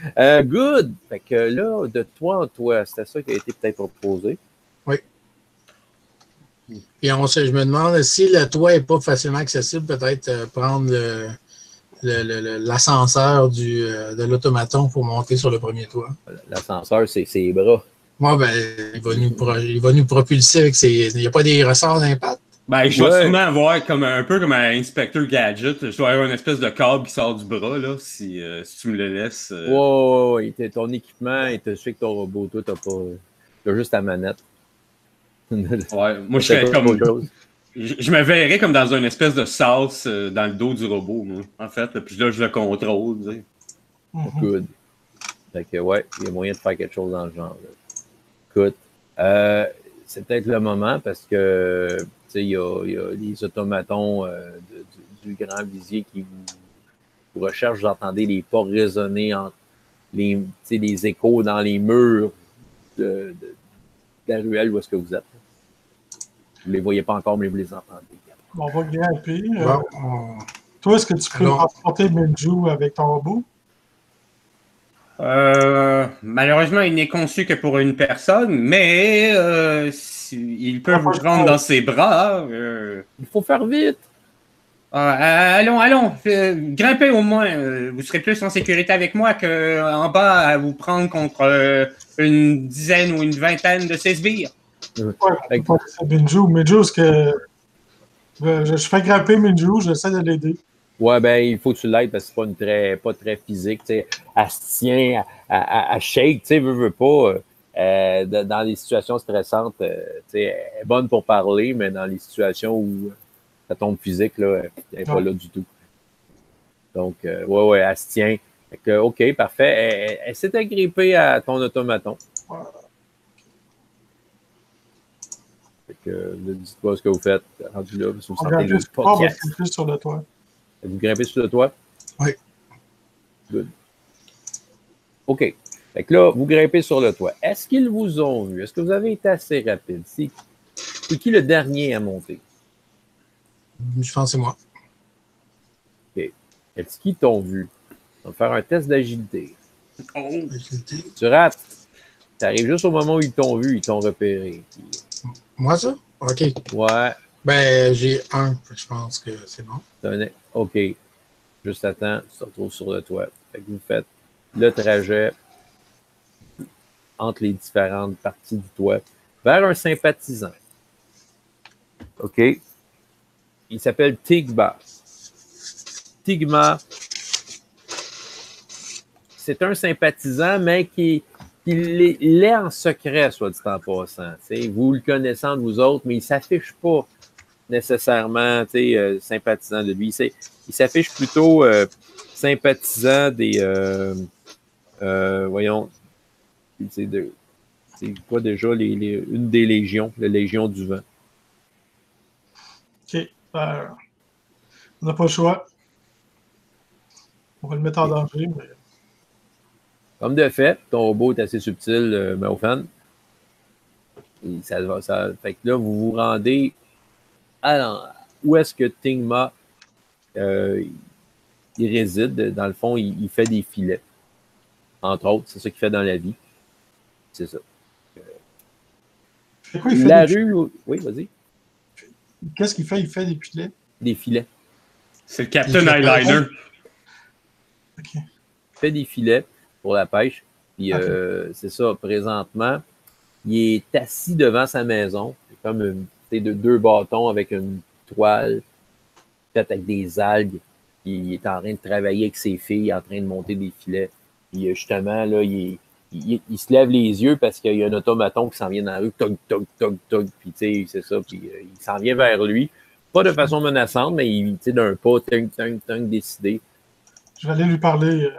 good! Fait que là, de toi en toi, c'était ça qui a été peut-être proposé.
Oui. Puis je me demande si le toit n'est pas facilement accessible, peut-être prendre l'ascenseur de l'automaton pour monter sur le premier toit.
L'ascenseur, c'est ses bras.
Moi, ben, il va nous propulser avec ses. Il n'y a pas des ressorts d'impact?
Ben, je vais sûrement avoir un peu comme un Inspector Gadget. Je dois avoir une espèce de câble qui sort du bras, là, si tu me le laisses.
Ton équipement, il te suit avec ton robot. Toi, t'as juste ta manette.
Ouais, moi, je serais comme. Je me verrais comme dans une espèce de sauce dans le dos du robot, moi, en fait. Puis là, je le contrôle, tu sais.
Good. Fait que, ouais, il y a moyen de faire quelque chose dans le genre, là. Écoute, c'est peut-être le moment parce que il y a les automatons du grand visier qui vous recherchent. Vous entendez les pas résonner entre les échos dans les murs de la ruelle où est-ce que vous êtes. Vous ne les voyez pas encore, mais vous les entendez.
On va grimper. Toi, est-ce que tu peux transporter Minju avec ton robot?
Malheureusement, il n'est conçu que pour une personne, mais il peut vous prendre dans ses bras.
Il faut faire vite.
Allons, grimpez au moins. Vous serez plus en sécurité avec moi qu'en bas à vous prendre contre une dizaine ou une vingtaine de ces sbires.
C'est Minju, est-ce que je fais grimper Minju, j'essaie de l'aider.
Ouais, ben, il faut que tu l'aides parce que c'est pas très physique. Elle se tient, elle shake, veut pas. Dans les situations stressantes, elle est bonne pour parler, mais dans les situations où ça tombe physique, là, elle n'est pas là du tout. Donc, ouais, elle se tient. Fait que, OK, parfait. Elle s'est agrippée à ton automaton. ne dites pas ce que vous faites rendu là, parce que vous
On
sentez
grimpe
le
plus fort, on va
podcast.
se plus sur le toit.
Vous grimpez sur le toit?
Oui.
Good. OK. Fait que là, vous grimpez sur le toit. Est-ce qu'ils vous ont vu? Est-ce que vous avez été assez rapide? C'est qui le dernier à monter?
Je pense que c'est moi.
OK. Est-ce qu'ils t'ont vu? On va faire un test d'agilité.
Oh.
Tu rates. Tu arrives juste au moment où ils t'ont vu, ils t'ont repéré. Puis,
Moi, ça? OK.
ouais.
Ben, j'ai 1. Je pense que c'est bon.
OK. Juste attends, tu te retrouves sur le toit. Fait que vous faites le trajet entre les différentes parties du toit vers un sympathisant. OK? Il s'appelle Tigma. Tigma, c'est un sympathisant, mais qui l'est en secret, soit dit en passant. T'sais, vous le connaissant de vous autres, mais il ne s'affiche pas nécessairement sympathisant de lui. Il s'affiche plutôt sympathisant des... voyons, c'est quoi déjà une des légions, la Légion du Vent.
OK. On n'a pas le choix. On va le mettre en danger, mais...
Comme de fait, ton robot est assez subtil, Maofan. Et fait que là, vous vous rendez où est-ce que Tingma il réside. Dans le fond, il fait des filets. Entre autres, c'est ça qu'il fait dans la vie. C'est ça.
C'est quoi, il fait
La
des...
rue... Oui, vas-y.
Qu'est-ce qu'il fait? Il fait des filets.
Des filets.
C'est le Captain Eyeliner.
OK.
Il fait des filets pour la pêche. Puis
Okay.
c'est ça, présentement, il est assis devant sa maison. C'est comme deux bâtons avec une toile faite avec des algues. Il est en train de travailler avec ses filles, en train de monter des filets. Puis justement, là, il se lève les yeux parce qu'il y a un automaton qui s'en vient dans la rue. Toc, toc, toc, toc. Puis tu sais, c'est ça. Puis il s'en vient vers lui. Pas de façon menaçante, mais d'un pas, décidé.
Je vais aller lui parler.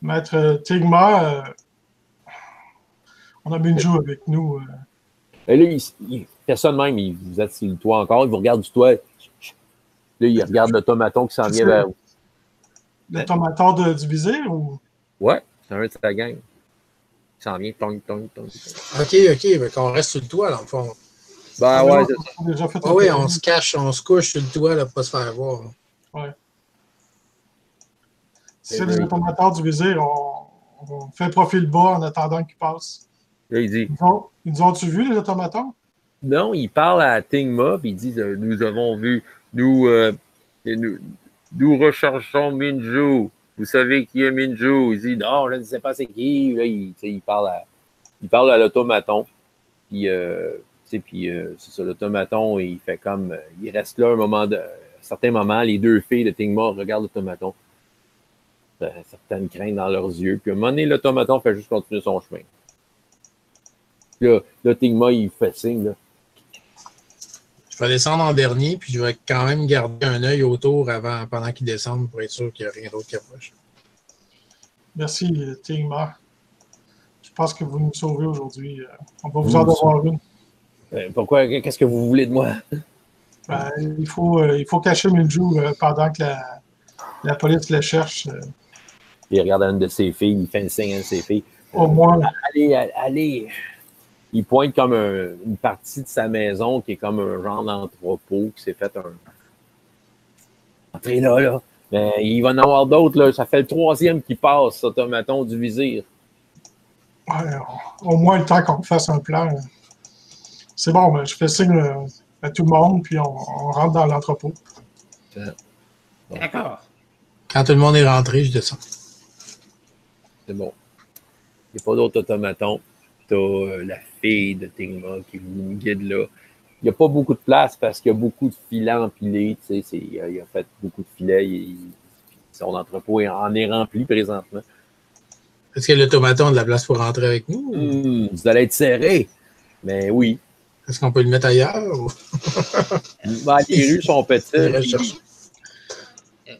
Maître Tigma, on a Minju avec nous.
Et là, il fait ça de même, vous êtes sur le toit encore, il vous regarde du toit. Là, il regarde l'automaton qui s'en vient vers vous.
L'automaton du vizir ou?
Ouais, c'est un de sa gang. Il s'en vient, tong, tong, tong.
OK. Ben, qu'on reste sur le toit, dans le fond.
Ben ouais, c'est ça.
On a déjà fait
Oui, on se cache, on se couche sur le toit, là, pour pas se faire voir.
Ouais. Si c'est les automatons du vizir, on fait profil bas en attendant qu'ils passent.
Là, il dit,
Ils nous ont-tu vu, les automatons?
non, il parle à Tingma, puis il dit, nous avons vu, nous recherchons Minju. Vous savez qui est Minju? Il dit, non, je ne sais pas c'est qui. Là, il parle à l'automaton. Puis, c'est ça, l'automaton, il fait comme, il reste là à un certain moment, les deux filles de Tingma regardent l'automaton. Certaines craintes dans leurs yeux. Puis à un moment donné, l'automaton fait juste continuer son chemin. Puis là, Tingma, il fait signe, là.
Je vais descendre en dernier, puis je vais quand même garder un œil autour pendant qu'ils descendent pour être sûr qu'il n'y a rien d'autre qui approche.
Merci, Tigma. Je pense que vous nous sauvez aujourd'hui. On va vous en devoir une.
Pourquoi? Qu'est-ce que vous voulez de moi?
Ben, il faut cacher Minju pendant que la police le cherche.
Il regarde une de ses filles, il fait un signe à une de ses filles.
Au moins.
Allez. Il pointe comme une partie de sa maison qui est comme un genre d'entrepôt qui s'est fait Entrez là. Mais il va en avoir d'autres, là. Ça fait le 3e qui passe, automaton du vizir.
Ouais, au moins le temps qu'on fasse un plan. C'est bon, ben, je fais signe à tout le monde, puis on rentre dans l'entrepôt.
D'accord.
Quand tout le monde est rentré, je descends.
C'est bon. Il n'y a pas d'autres automatons. Tu as la fille de Tingma qui vous guide là. Il n'y a pas beaucoup de place parce qu'il y a beaucoup de filets empilés. Tu sais, il a fait beaucoup de filets. Son entrepôt en est rempli présentement.
Est-ce que l'automaton a de la place pour rentrer avec nous?
Vous allez être serré. Mais oui.
Est-ce qu'on peut le mettre ailleurs? Ou...
Ben, les rues sont petites.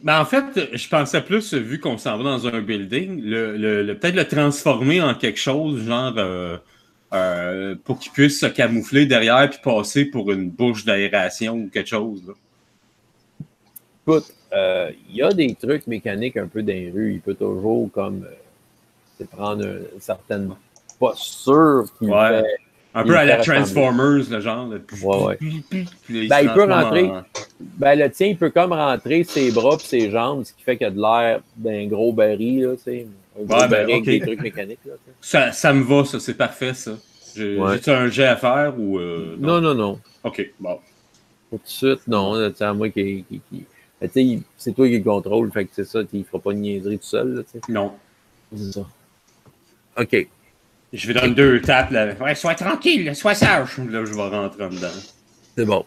Ben, en fait, je pensais plus, vu qu'on s'en va dans un building, peut-être le transformer en quelque chose, genre pour qu'il puisse se camoufler derrière puis passer pour une bouche d'aération ou quelque chose. Là.
Écoute, il y a des trucs mécaniques un peu dans les rues. Il peut toujours comme prendre une certaine posture qui
Ouais.
fait.
Un peu à la Transformers, le genre.
Ouais. Il peut rentrer. Le tien, il peut comme rentrer ses bras et ses jambes, ce qui fait qu'il y a de l'air d'un gros baril, là, un gros baril avec des trucs mécaniques. Là,
ça me va, ça, c'est parfait, ça. J'ai-tu un jet à faire ou.
Non.
OK, bon.
Tout de suite, non. C'est à moi qui c'est toi qui le contrôle, fait que c'est ça, il ne fera pas de niaiserie tout seul. Là,
non.
C'est ça. OK.
Je vais donner 2 tapes. Là. Ouais, sois tranquille, sois sage. Là, je vais rentrer en dedans.
C'est bon.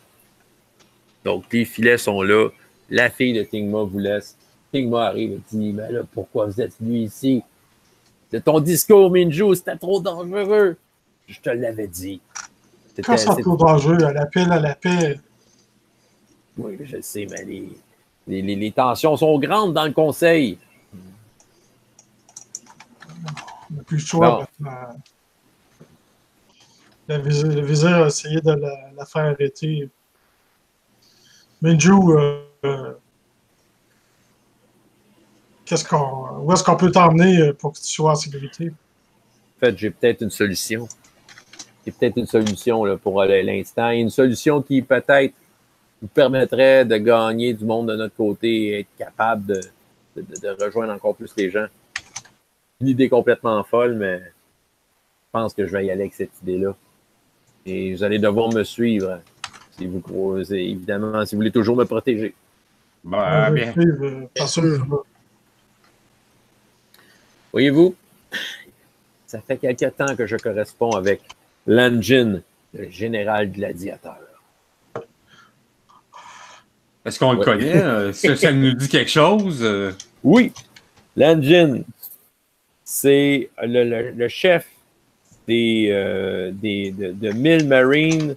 Donc, les filets sont là. La fille de Tingma vous laisse. Tingma arrive et dit, mais là, pourquoi vous êtes venu ici? De ton discours, Minju, c'était trop dangereux. Je te l'avais dit.
Quand c'est trop dangereux, à la paix.
Oui, je sais, mais les tensions sont grandes dans le conseil.
On n'a plus le choix maintenant. Le vizir a essayé de la faire arrêter. Minju, où est-ce qu'on peut t'emmener pour que tu sois en sécurité?
En fait, j'ai peut-être une solution. J'ai peut-être une solution là, pour l'instant. Une solution qui peut-être nous permettrait de gagner du monde de notre côté et être capable de rejoindre encore plus les gens. Une idée complètement folle, mais je pense que je vais y aller avec cette idée-là. Et vous allez devoir me suivre, si vous croisez, évidemment, si vous voulez toujours me protéger.
Bien.
Voyez-vous, ça fait quelque temps que je corresponds avec Lanjin, le général gladiateur.
Est-ce qu'on le connaît? Ça nous dit quelque chose?
Oui, Lanjin, c'est le chef de 1000 Marines,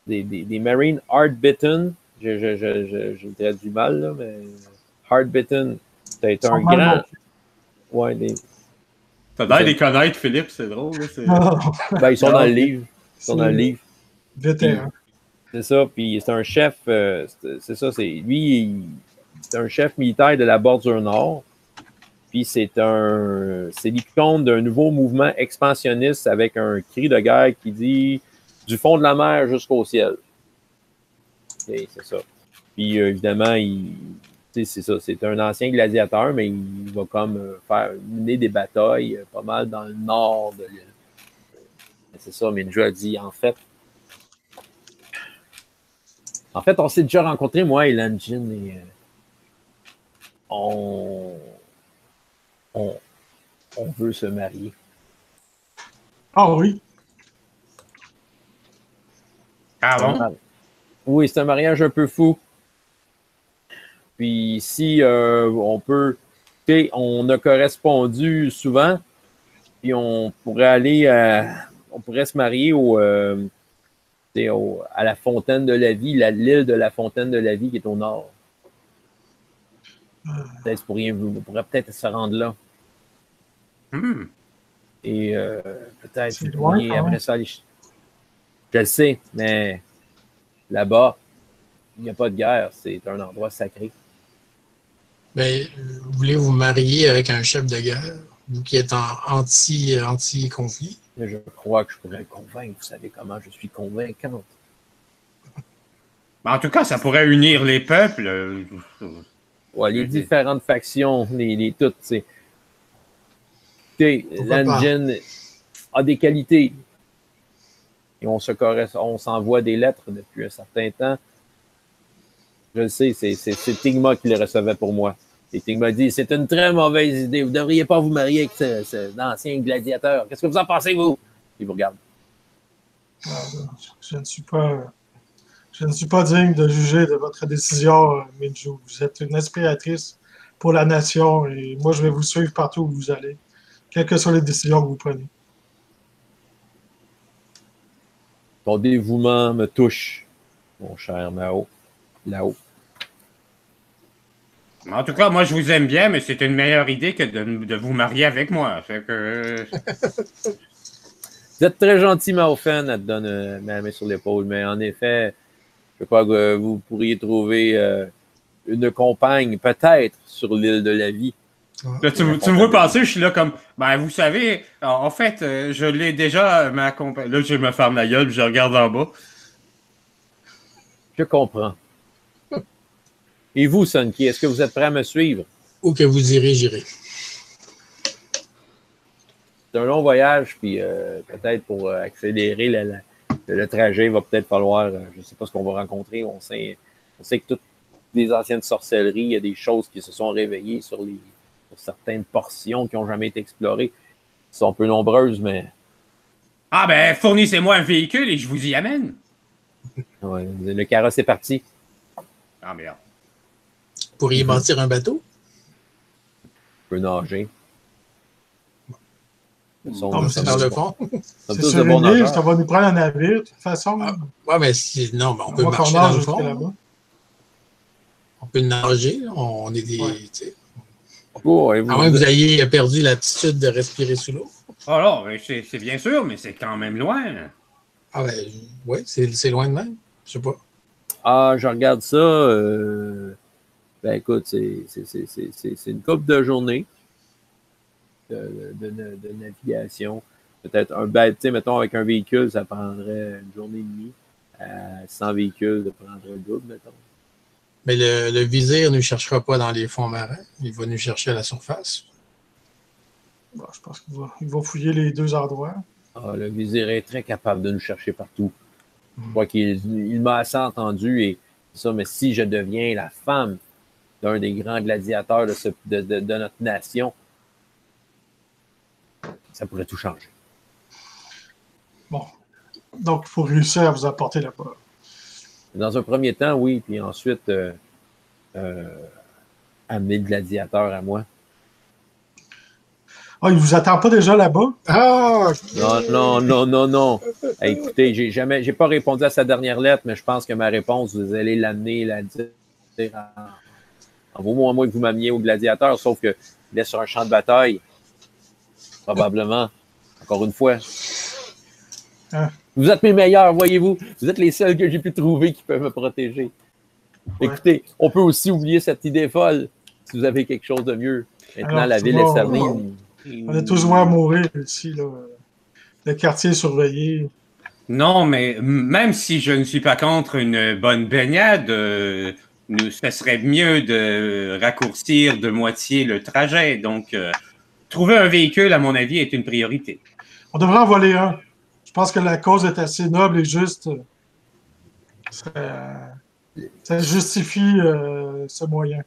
des Marines hard-bitten. J'ai traduit mal, là, mais hard-bitten, c'est un grand. Ouais,
T'as l'air de les connaître, Philippe, c'est drôle. Là,
ils sont dans le livre. Ils sont dans le livre.
Vétéran.
C'est ça, puis c'est un chef, c'est ça, c'est un chef militaire de la bordure nord. Puis c'est l'icône d'un nouveau mouvement expansionniste avec un cri de guerre qui dit du fond de la mer jusqu'au ciel. Okay, c'est ça. Puis évidemment, c'est ça, c'est un ancien gladiateur, mais il va comme mener des batailles pas mal dans le nord de l'île. C'est ça, Minju a dit, en fait, on s'est déjà rencontrés, moi et Lanjin, et on veut se marier.
Ah oui?
Ah bon?
Oui, c'est un mariage un peu fou. Puis si on peut... On a correspondu souvent, puis on pourrait on pourrait se marier à la Fontaine de la Vie, l'île de la Fontaine de la Vie qui est au nord. Peut-être on pourrait peut-être se rendre là. Et peut-être vous pourriez après ça aller. Je le sais, mais là-bas, il n'y a pas de guerre. C'est un endroit sacré.
Mais voulez vous marier avec un chef de guerre, vous qui êtes anti-conflit?
Je crois que je pourrais le convaincre. Vous savez comment je suis convaincante.
En tout cas, ça pourrait unir les peuples.
Ouais, les différentes factions, toutes, Lanjin a des qualités. Et on s'envoie des lettres depuis un certain temps. Je le sais, c'est Tingma qui les recevait pour moi. Et Tingma dit, c'est une très mauvaise idée. Vous ne devriez pas vous marier avec cet ancien gladiateur. Qu'est-ce que vous en pensez, vous? Il vous regarde.
Je ne suis pas digne de juger de votre décision, Minju. Vous êtes une inspiratrice pour la nation et moi, je vais vous suivre partout où vous allez, quelles que soient les décisions que vous prenez.
Ton dévouement me touche, mon cher Mao. Là-haut.
En tout cas, moi, je vous aime bien, mais c'est une meilleure idée que de vous marier avec moi. Fait que...
Vous êtes très gentil, Maofen, elle te donne ma main sur l'épaule, mais en effet, je crois que vous pourriez trouver une compagne, peut-être, sur l'île de la vie.
Là, tu me vois passer, je suis là comme, ben, vous savez, en fait, je l'ai déjà, ma compagne. Là, je me ferme la gueule, puis je regarde en bas.
Je comprends. Et vous, Sunky, est-ce que vous êtes prêt à me suivre?
Où que vous irez, j'irai.
C'est un long voyage, puis peut-être pour accélérer le trajet, il va peut-être falloir, je ne sais pas ce qu'on va rencontrer. On sait que toutes les anciennes sorcelleries, il y a des choses qui se sont réveillées sur certaines portions qui n'ont jamais été explorées. Elles sont peu nombreuses, mais...
Ah ben, fournissez-moi un véhicule et je vous y amène.
Ouais, le carrosse est parti.
Ah merde.
Vous pourriez bâtir un bateau?
Je peux nager.
Non,
C'est dans le fond.
C'est sur une île, ça va nous prendre un navire, de toute façon.
Ouais, mais non, mais on peut marcher dans le fond. On peut nager. On est des...
Ouais,
à moins que vous ayez perdu l'attitude de respirer sous l'eau.
Oh non, c'est bien sûr, mais c'est quand même loin.
Ah ben, oui, c'est loin de même. Je sais pas.
Ah, je regarde ça. Ben écoute, c'est une couple de journées de navigation. Peut-être tu sais, mettons, avec un véhicule, ça prendrait une journée et demie. Sans véhicule, ça prendrait le double, mettons.
Mais le vizir ne nous cherchera pas dans les fonds marins. Il va nous chercher à la surface.
Bon, je pense qu'il va fouiller les deux endroits.
Ah, le vizir est très capable de nous chercher partout. Je crois qu'il m'a assez entendu et ça, mais si je deviens la femme d'un des grands gladiateurs de notre nation, ça pourrait tout changer.
Bon. Donc, il faut réussir à vous apporter là-bas.
Dans un premier temps, oui, puis ensuite, amener le gladiateur à moi.
Ah, il vous attend pas déjà là-bas?
Ah!
Non. Hey, écoutez, j'ai pas répondu à sa dernière lettre, mais je pense que ma réponse, vous allez l'amener, la dire en vos mots à moi que vous m'ameniez au gladiateur, sauf que il est sur un champ de bataille. Probablement. Encore une fois.
Hein?
Vous êtes mes meilleurs, voyez-vous. Vous êtes les seuls que j'ai pu trouver qui peuvent me protéger. Ouais. Écoutez, on peut aussi oublier cette idée folle si vous avez quelque chose de mieux. Maintenant, alors, la ville est servie.
On est tous voués à mourir ici, là. Le quartier est surveillé.
Non, mais même si je ne suis pas contre une bonne baignade, ce serait mieux de raccourcir de moitié le trajet. Donc, trouver un véhicule, à mon avis, est une priorité.
On devrait en voler un. Je pense que la cause est assez noble et juste. Ça justifie ce moyen.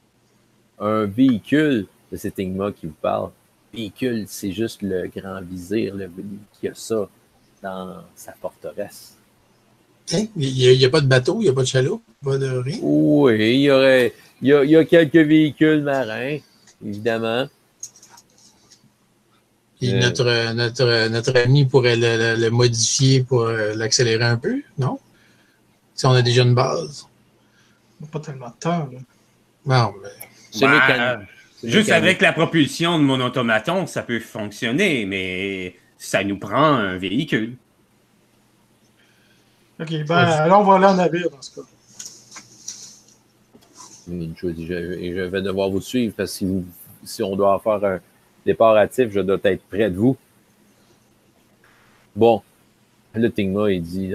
Un véhicule, c'est Ingma qui vous parle. Véhicule, c'est juste le grand vizir qui a ça dans sa forteresse.
Hein? Il n'y a pas de bateau, il n'y a pas de chaloupe, pas de rien?
Oui, il y a quelques véhicules marins, évidemment.
Et notre ami pourrait le modifier pour l'accélérer un peu, non? Si on a déjà une base.
On n'a pas tellement de temps, là.
Non, mais...
C'est mécanique.
Juste avec la propulsion de mon automaton, ça peut fonctionner, mais ça nous prend un véhicule.
OK, ben alors on va aller en navire dans ce cas.
Je vais devoir vous suivre parce que si on doit faire un départ hâtif, je dois être près de vous. Bon, le Tingma, il dit,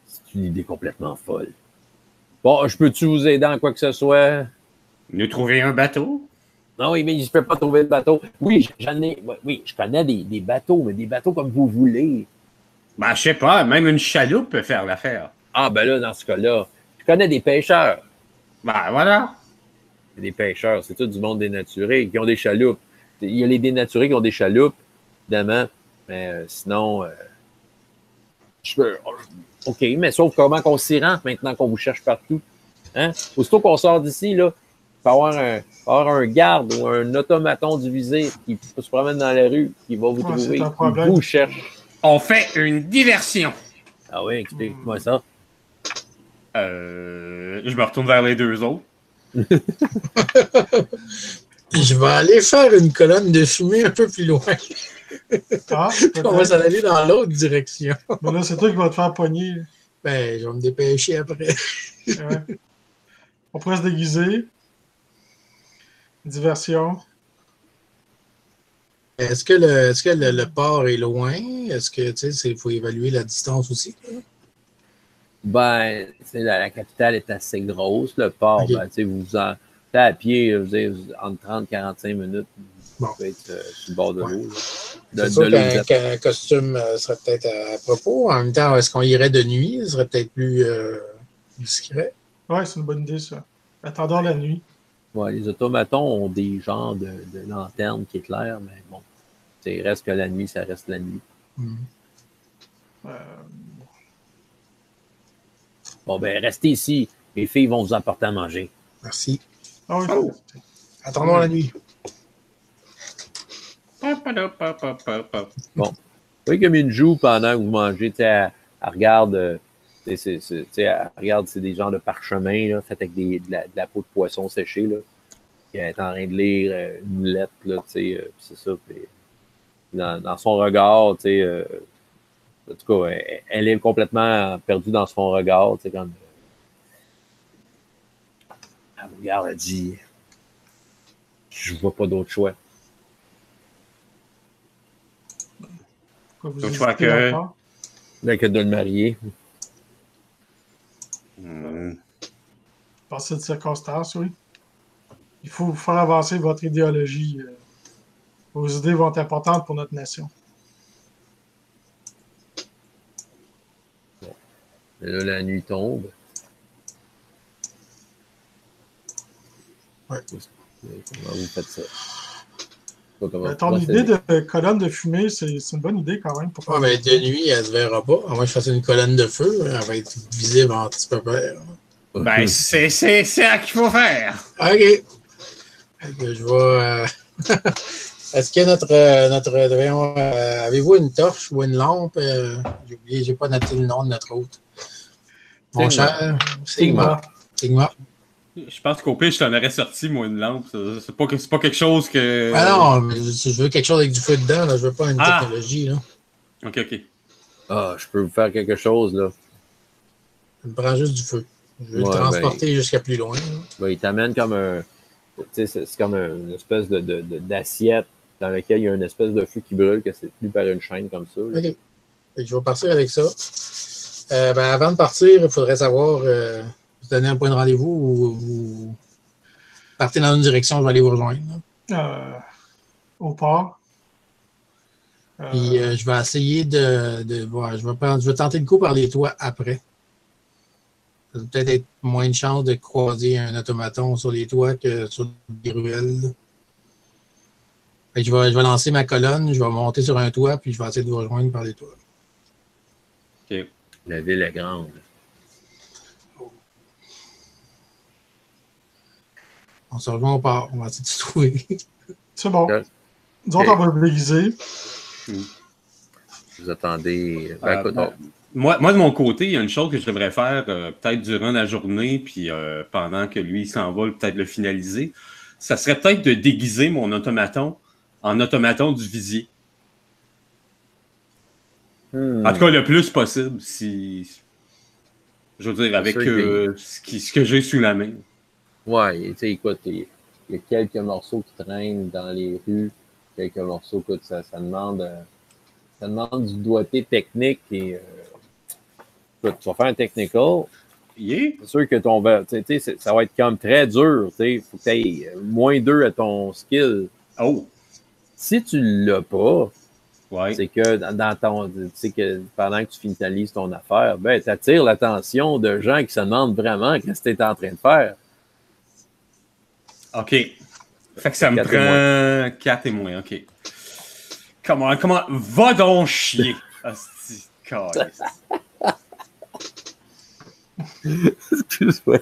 c'est une idée complètement folle. Bon, je peux-tu vous aider en quoi que ce soit?
Nous trouver un bateau?
Non, oui, mais je ne peux pas trouver de bateau. Oui, je connais des bateaux, mais des bateaux comme vous voulez.
Ben, je sais pas, même une chaloupe peut faire l'affaire.
Ah, ben là, dans ce cas-là, je connais des pêcheurs.
Ben, voilà.
Des pêcheurs, c'est tout du monde dénaturé qui ont des chaloupes. Il y a les dénaturés qui ont des chaloupes, évidemment, mais sinon, je peux... OK, mais sauf comment qu'on s'y rend maintenant qu'on vous cherche partout. Hein? Aussitôt qu'on sort d'ici, là, il faut avoir un garde ou un automaton du vizir qui se promène dans la rue, qui va vous trouver, qui vous cherche.
On fait une diversion.
Ah oui, explique-moi ça.
Je me retourne vers les deux autres.
Je vais aller faire une colonne de fumée un peu plus loin.
Ah,
On va s'en aller dans l'autre direction.
Mais là, c'est toi qui vas te faire pogner.
Ben, je vais me dépêcher après.
Ouais. On pourrait se déguiser. Diversion.
Est-ce que le port est loin? Est-ce que, tu sais, il faut évaluer la distance aussi?
Ben, la capitale est assez grosse. Le port,
Ok.
ben, vous en. À pied, je veux dire, entre 30 et 45 minutes,
Bon.
vous pouvez être sur le bord de
Ouais.
l'eau.
C'est sûr
là où vous êtes.
qu'un costume serait peut-être à propos. En même temps, est-ce qu'on irait de nuit? Ce serait peut-être plus discret.
Ouais, c'est une bonne idée, ça. Attendons la nuit.
Ouais, les automatons ont des genres de lanternes qui éclairent, mais bon, reste que la nuit, ça reste la nuit.
Hmm.
Euh,
Bon, ben, restez ici. Les filles vont vous apporter à manger.
Merci.
Ah oui,
Oh. Attendons la nuit.
Bon. Vous voyez que Minju, pendant que vous mangez, elle regarde, elle regarde, c'est des genres de parchemins, là, faits avec de la peau de poisson séchée, là. Puis elle est en train de lire une lettre, là, c'est ça. Puis dans son regard, en tout cas, elle est complètement perdue dans son regard, comme. Elle vous regarde, elle dit, je vois pas d'autre choix.
vous
Donc, je vois
hésitez
que-
encore.
Que de le marier.
Par cette circonstance, oui. Il faut faire avancer votre idéologie. Vos idées vont être importantes pour notre nation.
Et là, la nuit tombe.
Ouais.
Comment vous faites ça? Pas comment
Ben,
vous
ton
procédez.
idée de colonne de fumée, c'est une bonne idée quand même. Pour
Ouais, mais de nuit, elle se verra pas. À moins que je fasse une colonne de feu. Elle va être visible en petit peu près.
Ben, c'est ça qu'il faut faire.
OK. Fait que je vais. Est-ce que voyons, avez-vous une torche ou une lampe? J'ai oublié, j'ai pas noté le nom de notre hôte. Mon
Sigma.
cher
Sigma.
Sigma.
Je pense qu'au pire, je t'en aurais sorti, moi, une lampe. C'est pas quelque chose que.
Ah non, mais je veux quelque chose avec du feu dedans. Là. Je veux pas une
Ah!
technologie. Là.
Ok.
Ah, je peux vous faire quelque chose, là.
Je me prends juste du feu. Je veux
Ouais,
le transporter jusqu'à plus loin. Là.
Ben, il t'amène comme un. Tu sais, c'est comme une espèce d'assiette dans laquelle il y a une espèce de feu qui brûle, que c'est tenu par une chaîne comme ça. Là.
OK. Fait que je vais partir avec ça. Ben, avant de partir, il faudrait savoir, vous donner un point de rendez-vous ou vous partez dans une direction, je vais aller vous rejoindre. Là.
Au port.
Puis je vais essayer ouais, je vais tenter le coup par les toits après. Ça va peut-être être moins de chance de croiser un automaton sur les toits que sur des ruelles. Fait que je vais lancer ma colonne, je vais monter sur un toit, puis je vais essayer de vous rejoindre par les toits.
Ok.
La ville est grande.
On se rejoint au port, on va essayer de se trouver.
C'est bon.
Ok.
Nous autres, on va le déguiser.
Vous attendez. Ben, écoute,
Moi, de mon côté, il y a une chose que je devrais faire peut-être durant la journée, puis pendant que lui s'envole, peut-être le finaliser. Ça serait peut-être de déguiser mon automaton en automaton du visier. En tout cas, le plus possible, si. Je veux dire, avec ce que j'ai sous la main.
ouais, tu sais, écoute, il y a quelques morceaux qui traînent dans les rues. Quelques morceaux, écoute, ça demande du doigté technique et. Écoute, tu vas faire un technical.
Yeah.
C'est sûr que ça va être comme très dur. Il faut que tu aies moins 2 à ton skill.
Oh!
Si tu ne l'as pas,
Ouais.
c'est que dans ton. Tu sais que pendant que tu finalises ton affaire, ben, tu attires l'attention de gens qui se demandent vraiment qu'est-ce que tu es en train de faire.
OK. Fait que ça me
4 et
prend 4 et moins. OK. Comment? Va donc chier! Asti, câlisse.
Excuse-moi.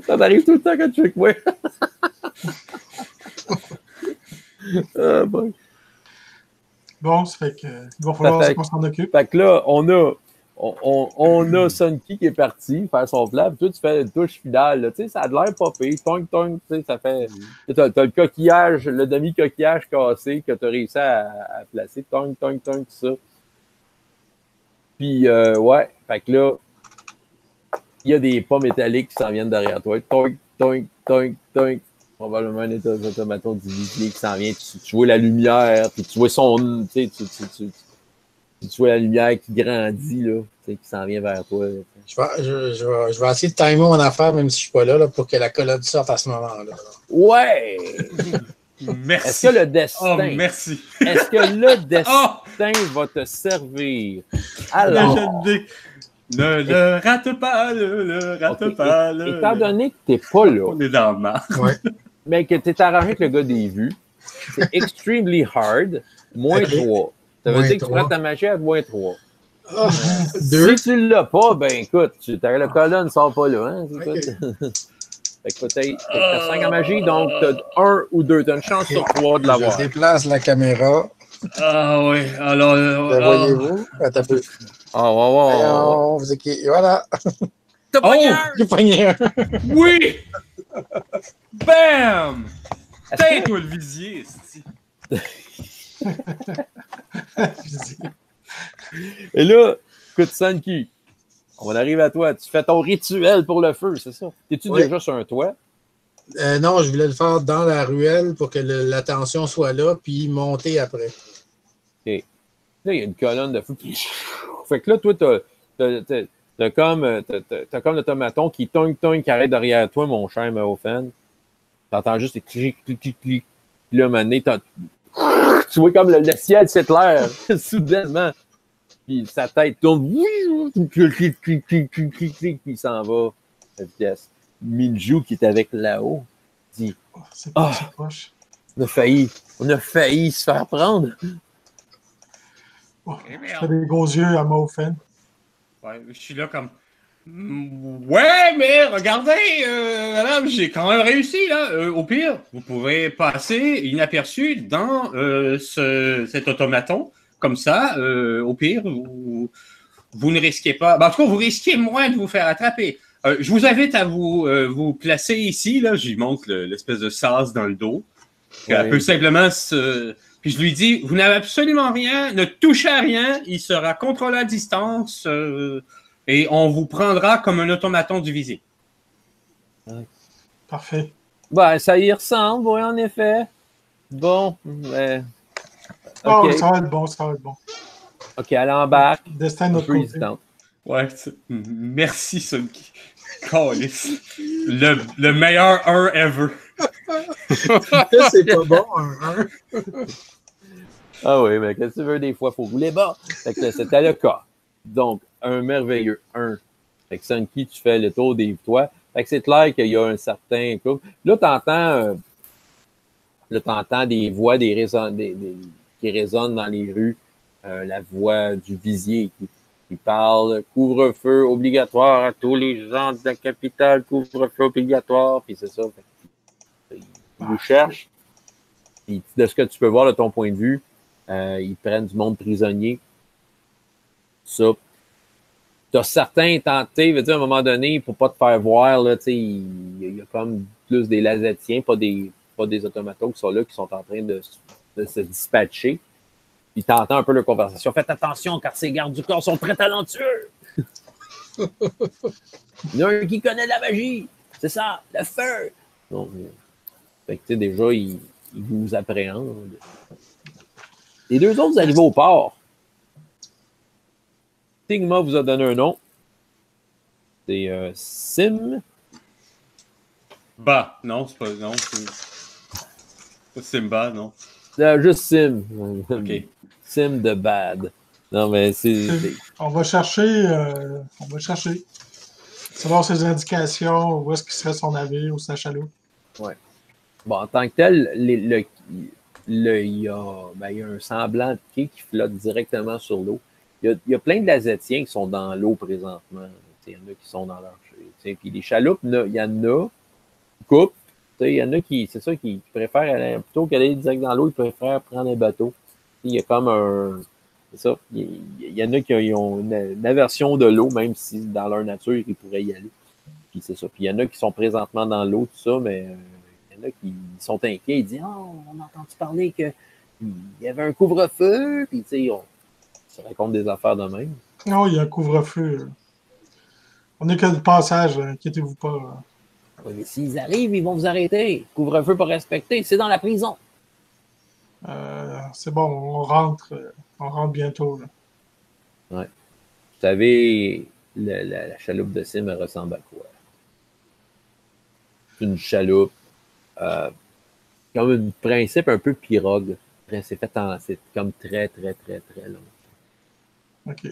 Ça t'arrive tout le temps quand tu fais que moi. Ah, bon.
Bon, ça fait que il va falloir qu'on s'en occupe.
Fait que là, on a on a Sunky qui est parti faire son plan, puis toi, tu fais une touche finale. Là, tu sais, ça a l'air pas pire. Tonk, tonk, tu sais, ça fait. T'as le coquillage, le demi-coquillage cassé que tu as réussi à placer. Tonk, tonk, tonk, tout ça. Puis, ouais, fait que là, il y a des pas métalliques qui s'en viennent derrière toi. Tonk, tonk, tonk, tonk. Probablement un automaton du Vivier qui s'en vient. Tu vois la lumière, puis tu vois son. Tu sais, tu vois la lumière qui grandit, là, qui s'en vient vers toi.
Je vais essayer de timer mon affaire, même si je ne suis pas là, pour que la colonne sorte à ce moment-là.
Ouais!
Merci.
Est-ce que le destin.
Oh, merci.
Est-ce que le destin va te servir? Alors.
Ne le rate pas, le rate pas.
Étant donné que tu n'es pas là.
On est dans le mal.
Ouais.
Mais que tu es arrangé avec le gars des vues, c'est extremely hard, moins 3. Ça veut dire que tu prends ta magie à moins 3.
Oh,
Si tu ne l'as pas, ben écoute, la colonne ne sort pas là. Hein?
Okay.
Fait que peut-être tu as 5 en magie, donc tu as 1 ou 2. Tu as une chance sur 3 de l'avoir.
Je déplace la caméra.
Ah oui, alors.
La voyez-vous? Attends un peu.
Ah, ouais.
Voilà.
T'as pogné un!
J'ai pogné un.
Oui! Bam! Tais-toi le visier,
Et là, écoute, Sunky, on arrive à toi. Tu fais ton rituel pour le feu, c'est ça? Es-tu déjà sur un toit?
Non, je voulais le faire dans la ruelle pour que la tension soit là, puis monter après.
OK. Là, il y a une colonne de feu. Fait que là, toi, t'as comme l'automaton qui tongue, qui arrête derrière toi, mon cher Meofen. T'entends juste des clic. Puis là, à un moment donné, tu vois comme le ciel s'éclaire soudainement. Puis sa tête tourne. Clic, puis il s'en va à vitesse. Minju, qui est avec là-haut, dit
c'est proche.
On a failli se faire prendre.
Oh, je fais des gros yeux à Mofen.
Ouais, je suis là comme. Ouais, mais regardez, madame, j'ai quand même réussi, là. Au pire, vous pouvez passer inaperçu dans cet automaton. Comme ça, au pire, vous ne risquez pas. En tout cas, vous risquez moins de vous faire attraper. Je vous invite à vous placer ici, là. Je lui montre l'espèce de sas dans le dos. Oui. Elle peut simplement se. Puis je lui dis, vous n'avez absolument rien, ne touchez à rien, il sera contrôlé à distance et on vous prendra comme un automaton du visier.
Parfait.
Ben, ça y ressemble, oui, en effet. Bon, mais...
Okay. Oh, ça va être bon.
OK, elle embarque.
Destin de notre côté.
Ouais, merci, Sunky. Le meilleur 1 ever.
C'est pas bon, un 1.
Ah oui, mais qu'est-ce que tu veux, des fois, il faut rouler bas. Fait que c'était le cas. Donc, un merveilleux 1. Fait que Sunky, tu fais le tour des toits. Fait que c'est clair qu'il y a un certain couple. Là, t'entends des voix qui résonnent dans les rues. La voix du visier qui parle couvre-feu obligatoire à tous les gens de la capitale, couvre-feu obligatoire, puis c'est ça. Ils vous cherchent. Puis de ce que tu peux voir de ton point de vue, ils prennent du monde prisonnier. Ça. Tu as certains tentés, à un moment donné, pour pas te faire voir, il y a comme plus des lazetiens, pas des automatos qui sont là, qui sont en train de se dispatcher. Puis tu entends un peu leur conversation. Faites attention, car ces gardes du corps sont très talentueux. Il y en a un qui connaît la magie. C'est ça, le feu. Donc, fait que, déjà, ils vous appréhendent. Les deux autres, vous arrivez au port. Tigma vous a donné un nom. C'est Sim.
Bah, non, c'est pas. Non, c'est Simba, non.
Juste Sim.
OK.
Sim de Bad. Non, mais c'est.
On va chercher. Savoir ses indications, où est-ce qu'il serait son navire ou sa chaloupe.
Ouais. Bon, en tant que tel, il y a un semblant de quai qui flotte directement sur l'eau. Il y a plein de lazetiens qui sont dans l'eau présentement. Il y en a qui sont dans leur. Puis les chaloupes, il y en a qui coupent. Il y en a qui préfèrent aller, plutôt qu'aller direct dans l'eau, ils préfèrent prendre un bateau. Il y a comme c'est ça. Il y en a qui ont une aversion de l'eau, même si dans leur nature, ils pourraient y aller. Puis c'est ça. Puis il y en a qui sont présentement dans l'eau, tout ça, mais il y en a qui sont inquiets. Ils disent oh, on a entendu parler qu'il y avait un couvre-feu, puis tu sais, on se raconte des affaires de même.
Non, il y a un couvre-feu. On n'est que de passage, inquiétez-vous pas.
Oui, mais s'ils arrivent, ils vont vous arrêter. Couvre-feu pas respecté, c'est dans la prison.
C'est bon, on rentre bientôt. Là.
Ouais. Vous savez, la chaloupe de Sim, elle ressemble à quoi? C'est une chaloupe comme un principe un peu pirogue. C'est comme très, très, très, très long.
OK.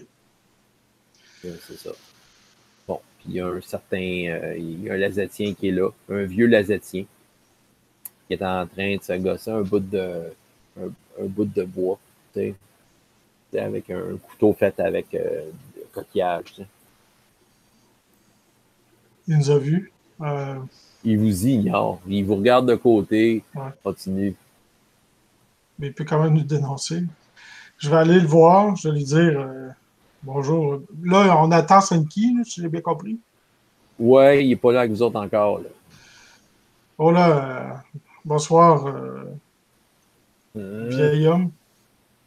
C'est ça. Bon, puis il y a il y a un lazetien qui est là, un vieux lazetien, qui est en train de se gosser un bout de bois, tu sais, avec un couteau fait avec coquillage. Tu sais.
Il nous a vus.
Il vous ignore, il vous regarde de côté, continue.
Mais il peut quand même nous dénoncer. Je vais aller le voir, je vais lui dire bonjour. Là, on attend Senki, si j'ai bien compris.
Ouais, il n'est pas là avec vous autres encore. Là.
Oh là, bonsoir, vieil homme.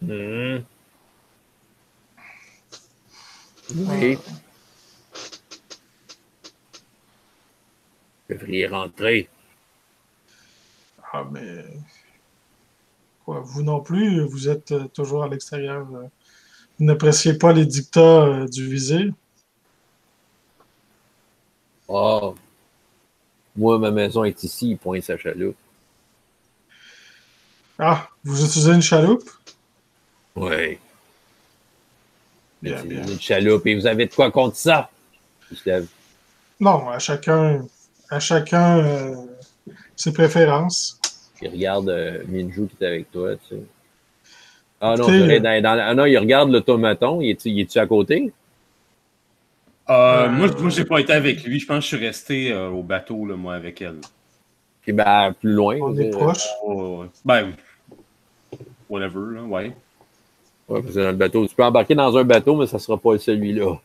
Oui. Vous devriez rentrer.
Ah, mais. Quoi, vous non plus, vous êtes toujours à l'extérieur. Vous n'appréciez pas les dictats du vizir?
Ah, moi, ma maison est ici, il pointe sa chaloupe.
Ah, vous utilisez une chaloupe?
Oui.
Bien, bien.
Une chaloupe. Et vous avez de quoi contre ça? Il se lève.
Non, à chacun ses préférences.
Il regarde Minju qui est avec toi, tu sais. Ah non,
Écoutez,
non, il regarde l'automaton. Il est-tu à côté?
Moi, j'ai pas été avec lui. Je pense que je suis resté au bateau, là, moi, avec elle.
Puis ben, plus loin.
on est proche.
Ben, whatever, là, ouais.
Ouais, parce que dans le bateau. Tu peux embarquer dans un bateau, mais ça sera pas celui-là.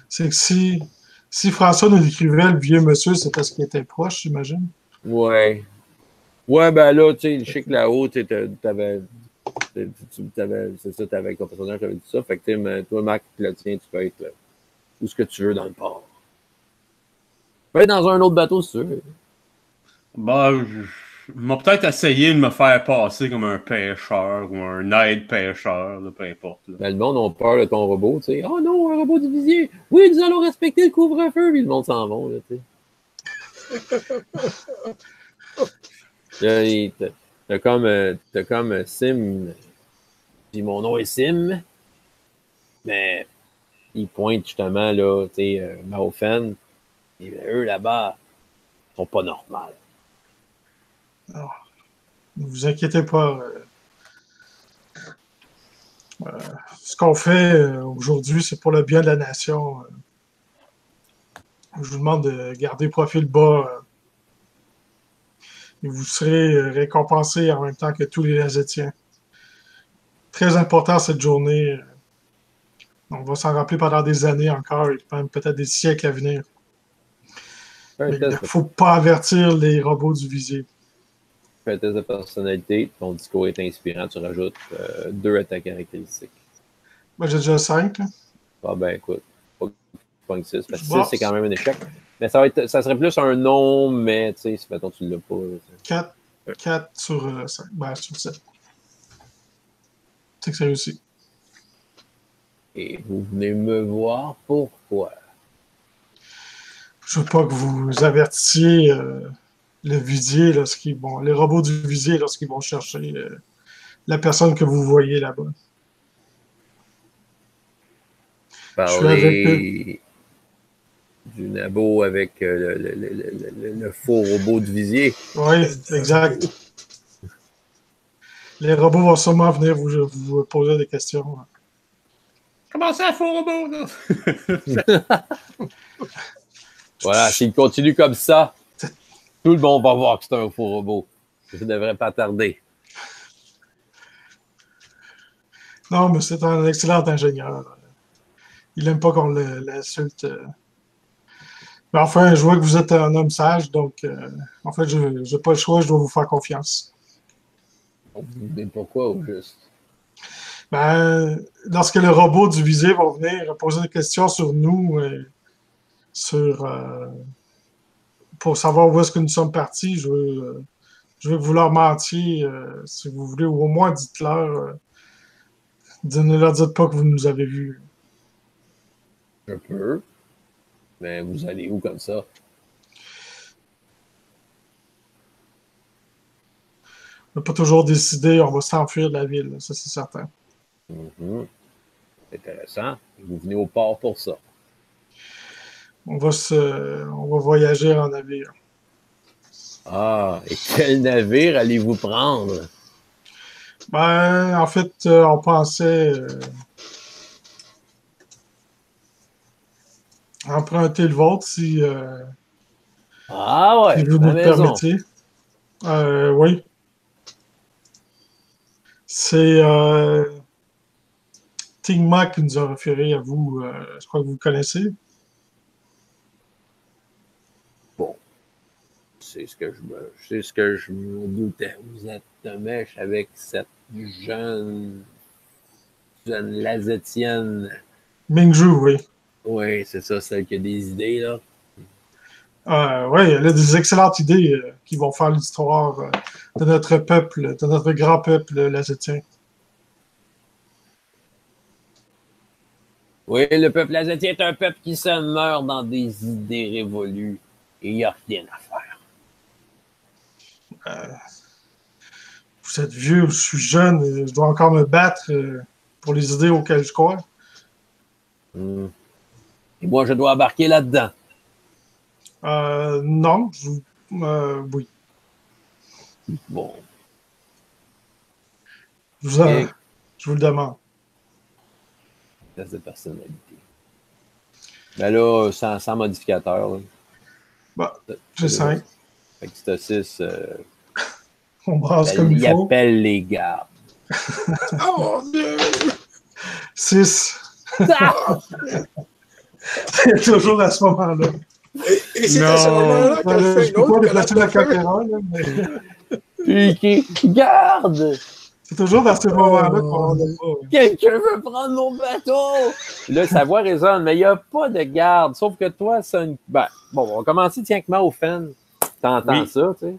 C'est que si François nous décrivait le vieux monsieur, c'est parce qu'il était proche, j'imagine.
Ouais. Ouais, ben là, tu sais, je sais que là-haut, tu t'avais. C'est ça, t'avais avec ton personnage, t'avais dit ça. Fait que, toi, Marc, le tien, tu peux être où ce que tu veux dans le port. Tu peux être dans un autre bateau si tu veux.
Bah, je m'a peut-être essayé de me faire passer comme un pêcheur ou un aide-pêcheur, peu importe. Là.
Ben, le monde a peur de ton robot, tu sais. Oh non, un robot divisé. Oui, nous allons respecter le couvre-feu. Puis le monde s'en va, là, tu sais. T'as comme Sim. Puis mon nom est Sim. Mais il pointe justement, là, tu sais, Maofen. Et eux, là-bas, sont pas normaux.
Alors, ne vous inquiétez pas. Ce qu'on fait aujourd'hui, c'est pour le bien de la nation. Je vous demande de garder profil bas. Et vous serez récompensé en même temps que tous les Azétiens. Très important cette journée. On va s'en rappeler pendant des années encore et même peut-être des siècles à venir. Mais il ne faut pas avertir les robots du visir.
Fais un test de personnalité, ton discours est inspirant, tu rajoutes 2 à ta caractéristique.
Moi, j'ai déjà 5.
Ah ben écoute, pas que 6, parce que 6, c'est quand même un échec. Mais ça serait plus un nom, mais tu sais, si mettons tu l'as pas.
4 sur 5. Ben, sur 7. C'est que c'est réussi.
Et vous venez me voir pourquoi?
Je veux pas que vous avertissiez le visier les robots du visier lorsqu'ils vont chercher la personne que vous voyez là-bas.
Parler du nabo avec le faux robot du visier.
Oui, exact. Les robots vont sûrement venir vous poser des questions.
Comment ça, faux robot, là?
Voilà, s'il continue comme ça, tout le monde va voir que c'est un faux robot. Ça ne devrait pas tarder.
Non, mais c'est un excellent ingénieur. Il n'aime pas qu'on l'insulte. Mais enfin, je vois que vous êtes un homme sage, donc en fait, je n'ai pas le choix, je dois vous faire confiance.
Mais pourquoi au juste?
Ben, lorsque le robot du visée va venir poser des questions sur nous, pour savoir où est-ce que nous sommes partis, je veux que vous leur mentiez, si vous voulez, ou au moins dites-leur, ne leur dites pas que vous nous avez vus.
Je peux. Mais vous allez où comme ça?
On n'a pas toujours décidé, on va s'enfuir de la ville, ça c'est certain.
Mhm. C'est intéressant. Vous venez au port pour ça.
On va voyager en navire.
Ah, et quel navire allez-vous prendre?
Ben, en fait, on pensait emprunter le vôtre si
Ah ouais,
vous
la
nous le
maison.
permettiez. Oui. C'est Tigma qui nous a référé à vous. Je crois que vous le connaissez.
Bon, c'est ce que je me doutais. Vous êtes de mèche avec cette jeune Lazetienne.
Mingju, oui.
Oui, c'est ça, celle qui a des idées, là.
Oui, elle a des excellentes idées qui vont faire l'histoire de notre peuple, de notre grand peuple lazétien.
Oui, le peuple azétien est un peuple qui se meurt dans des idées révolues. Et il n'y a rien à faire.
Vous êtes vieux, je suis jeune, je dois encore me battre pour les idées auxquelles je crois.
Et moi, je dois embarquer là-dedans.
Non, oui.
Bon.
Je vous le demande.
Test de personnalité. Mais là, sans modificateur. Là.
Bon, j'ai 5.
Fait que si t'as 6,
on brasse comme il faut.
appelle les gardes.
Oh mon Dieu!
6. C'est toujours à ce moment-là.
Et c'est à ce moment-là qu'elle fait une autre que la
caméra,
Qui garde!
C'est toujours dans ce moment-là qu'on n'a pas.
Quelqu'un veut prendre mon bateau! Là, sa voix résonne, mais il n'y a pas de garde. Sauf que toi, c'est une. Ben, bon, on va commencer tiens que au fan. T'entends ça, tu sais?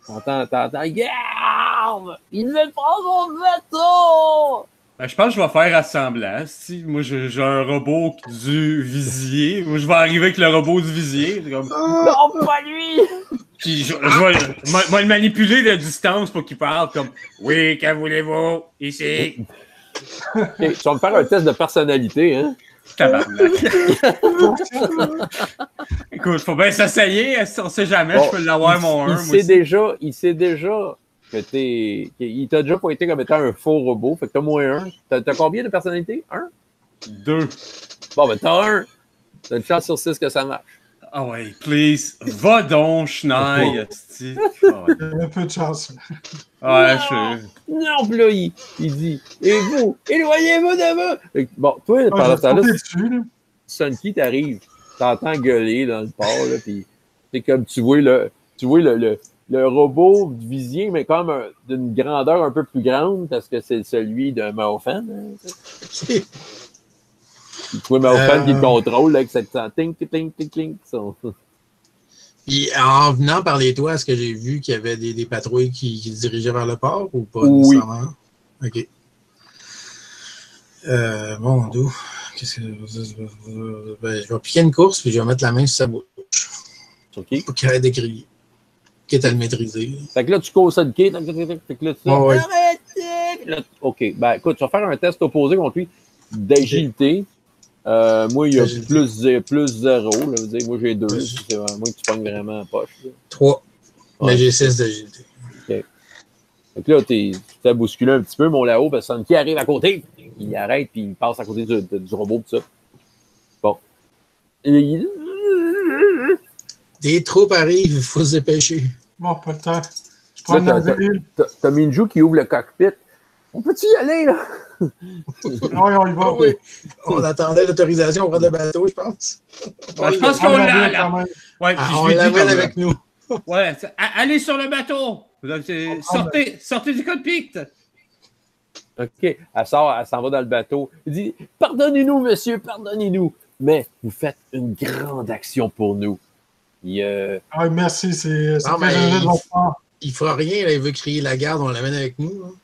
T'entends, garde! Il veut prendre mon bateau!
Ben, je pense que je vais faire assemblant. Si moi j'ai un robot du visier, moi je vais arriver avec le robot du visier. Comme...
Non, pas lui!
Puis je vais le manipuler de distance pour qu'il parle comme oui, que voulez-vous ici?
Okay, tu vas me faire un test de personnalité, hein?
Tabarnak. Écoute, faut bien s'essayer, on sait jamais, bon, je peux l'avoir mon 1.
Il sait déjà que il t'a déjà pointé comme étant un faux robot, fait que t'as moins 1. T'as combien de personnalités? 1?
2.
Bon, ben t'as 1. T'as une chance sur 6 que ça marche.
Ah ouais, please. Va donc, Schneid.
Un peu de chance.
Ouais,
non, puis là, il dit et vous, éloignez-vous de vous. Bon, toi, pendant ce temps-là, Sunky t'arrive, t'entends gueuler dans le port, là, puis c'est comme tu vois le robot du visier, mais comme d'une grandeur un peu plus grande, parce que c'est celui d'un Maofan. Hein, tu vois Maofan qui le contrôle là, avec cette ting, ting, ting, ting.
Puis en venant par les toits, est-ce que j'ai vu qu'il y avait des patrouilles qui se dirigeaient vers le port ou pas
oui.
Nécessairement? OK. Bon, d'où? Qu'est-ce que. Ben, je vais piquer une course puis je vais mettre la main sur sa bouche.
Sur qui?
Pour qu'il arrête de crier. Quitte à le maîtriser.
Fait que là, tu causes ça de qui? Fait que là, tu
ouais.
arrête! OK. Ben, écoute, tu vas faire un test opposé contre lui d'agilité. Moi, il y a plus 0. Là, moi, j'ai 2. C'est moi que tu pognes vraiment en poche. Là.
3. Ouais. Mais j'ai 6 d'agilité.
OK. Donc là, tu t'es bousculé un petit peu, mon là-haut, parce que qui arrive à côté, il arrête, puis il passe à côté du robot, tout ça. Bon.
Des troupes arrivent, il faut se dépêcher.
Bon, pas le temps. Je prends
t'as Minju qui ouvre le cockpit, On peut-tu y aller, là?
Oui, on y va.
Oui. On attendait l'autorisation pour le bateau, je pense.
Ouais, je pense qu'on l'a. Ouais, puis
On
je lui dis
l'amène
comme,
avec nous.
ouais, allez sur le bateau. Sortez du cockpit.
OK. Elle s'en va dans le bateau. Elle dit pardonnez-nous, monsieur, pardonnez-nous. Mais vous faites une grande action pour nous.
Ah, merci, c'est
Non,
très
mais
généreux de votre part.
il fera rien, là, il veut crier la garde, on l'amène avec nous.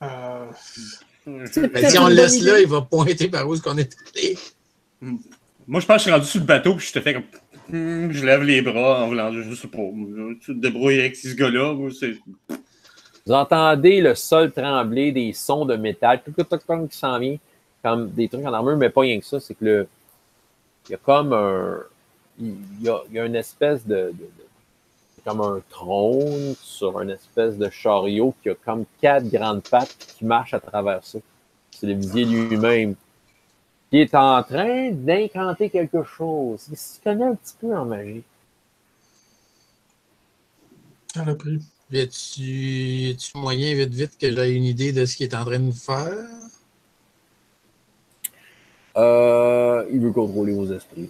Euh,
Mais si on le laisse là, il va pointer par où est-ce qu'on est allé.
Moi, je pense que je suis rendu sur le bateau puis je te fais comme. Je lève les bras en voulant, je sais pas. Tu te débrouilles avec ce gars-là.
Vous entendez le sol trembler, des sons de métal, tout qui s'en vient, comme des trucs en armure, mais pas rien que ça. C'est que il y a comme un. Il y a une espèce comme un trône sur une espèce de chariot qui a comme 4 grandes pattes qui marchent à travers ça. C'est le visier lui-même qui est en train d'incanter quelque chose. Il se connaît un petit peu en magie.
Elle a pris.
Y a-tu moyen, vite, que j'aie une idée de ce qu'il est en train de faire?
Il veut contrôler vos esprits.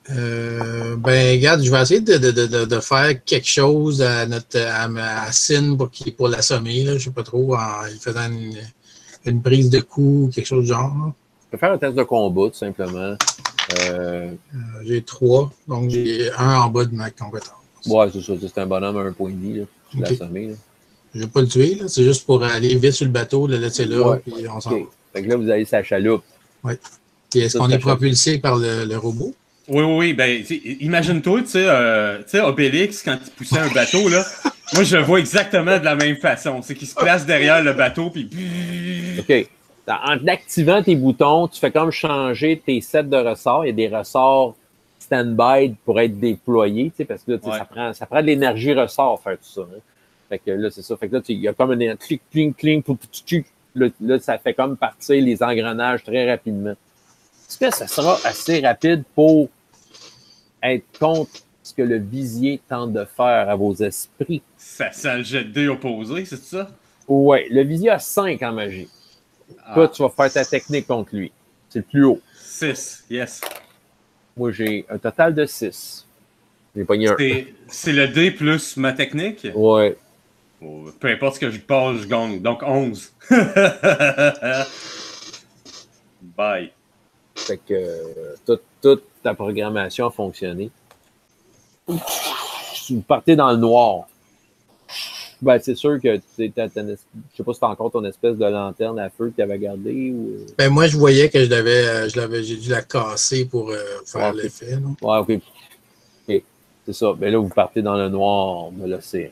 Ben, regarde, je vais essayer de faire quelque chose à Sin pour l'assommer, là, je sais pas trop, en lui faisant une prise de coup, quelque chose du genre. Là.
Je peux faire un test de combat, tout simplement.
J'ai 3, donc j'ai 1 en bas de ma compétence.
Ouais, c'est ça. C'est un bonhomme à un point de vie. Là. Je l'ai
Ok.
assommé. Là.
Je vais pas le tuer, là, c'est juste pour aller vite sur le bateau, le laisser là,
Ouais.
puis on s'en va.
OK. Fait que là, vous avez sa chaloupe.
Puis est-ce
Ça,
qu'on
c'est
est propulsé par le robot?
Oui, ben, imagine-toi, tu sais, Obélix, quand il poussait un bateau, là, moi, je le vois exactement de la même façon. C'est qu'il se place derrière le bateau, puis.
OK. En activant tes boutons, tu fais comme changer tes sets de ressorts. Il y a des ressorts stand-by pour être déployés, tu sais, parce que là, tu sais,
Ouais.
ça prend de l'énergie ressort faire tout ça. Hein. Fait que là, c'est ça. Fait que là, il y a comme un clic, cling, cling, là, ça fait comme partir les engrenages très rapidement. Est-ce que ça sera assez rapide pour être contre ce que le visier tente de faire à vos esprits?
Ça sent le jet de dés opposé, c'est ça?
Ouais, le visier a 5 en magie. Toi, tu vas faire ta technique contre lui. C'est le plus haut.
6, yes.
Moi, j'ai un total de 6. J'ai pogné un.
C'est le dé plus ma technique?
Ouais.
Oh, peu importe ce que je passe, je gagne. Donc 11. Bye.
Fait que toute ta programmation a fonctionné. Vous partez dans le noir. Ben, c'est sûr que je sais pas si t'as encore ton espèce de lanterne à feu que tu avais gardée ou.
Ben, moi, je voyais que j'ai dû la casser pour faire
Ouais,
l'effet. là.
Ouais, OK. OK. C'est ça. Ben là, vous partez dans le noir de l'océan.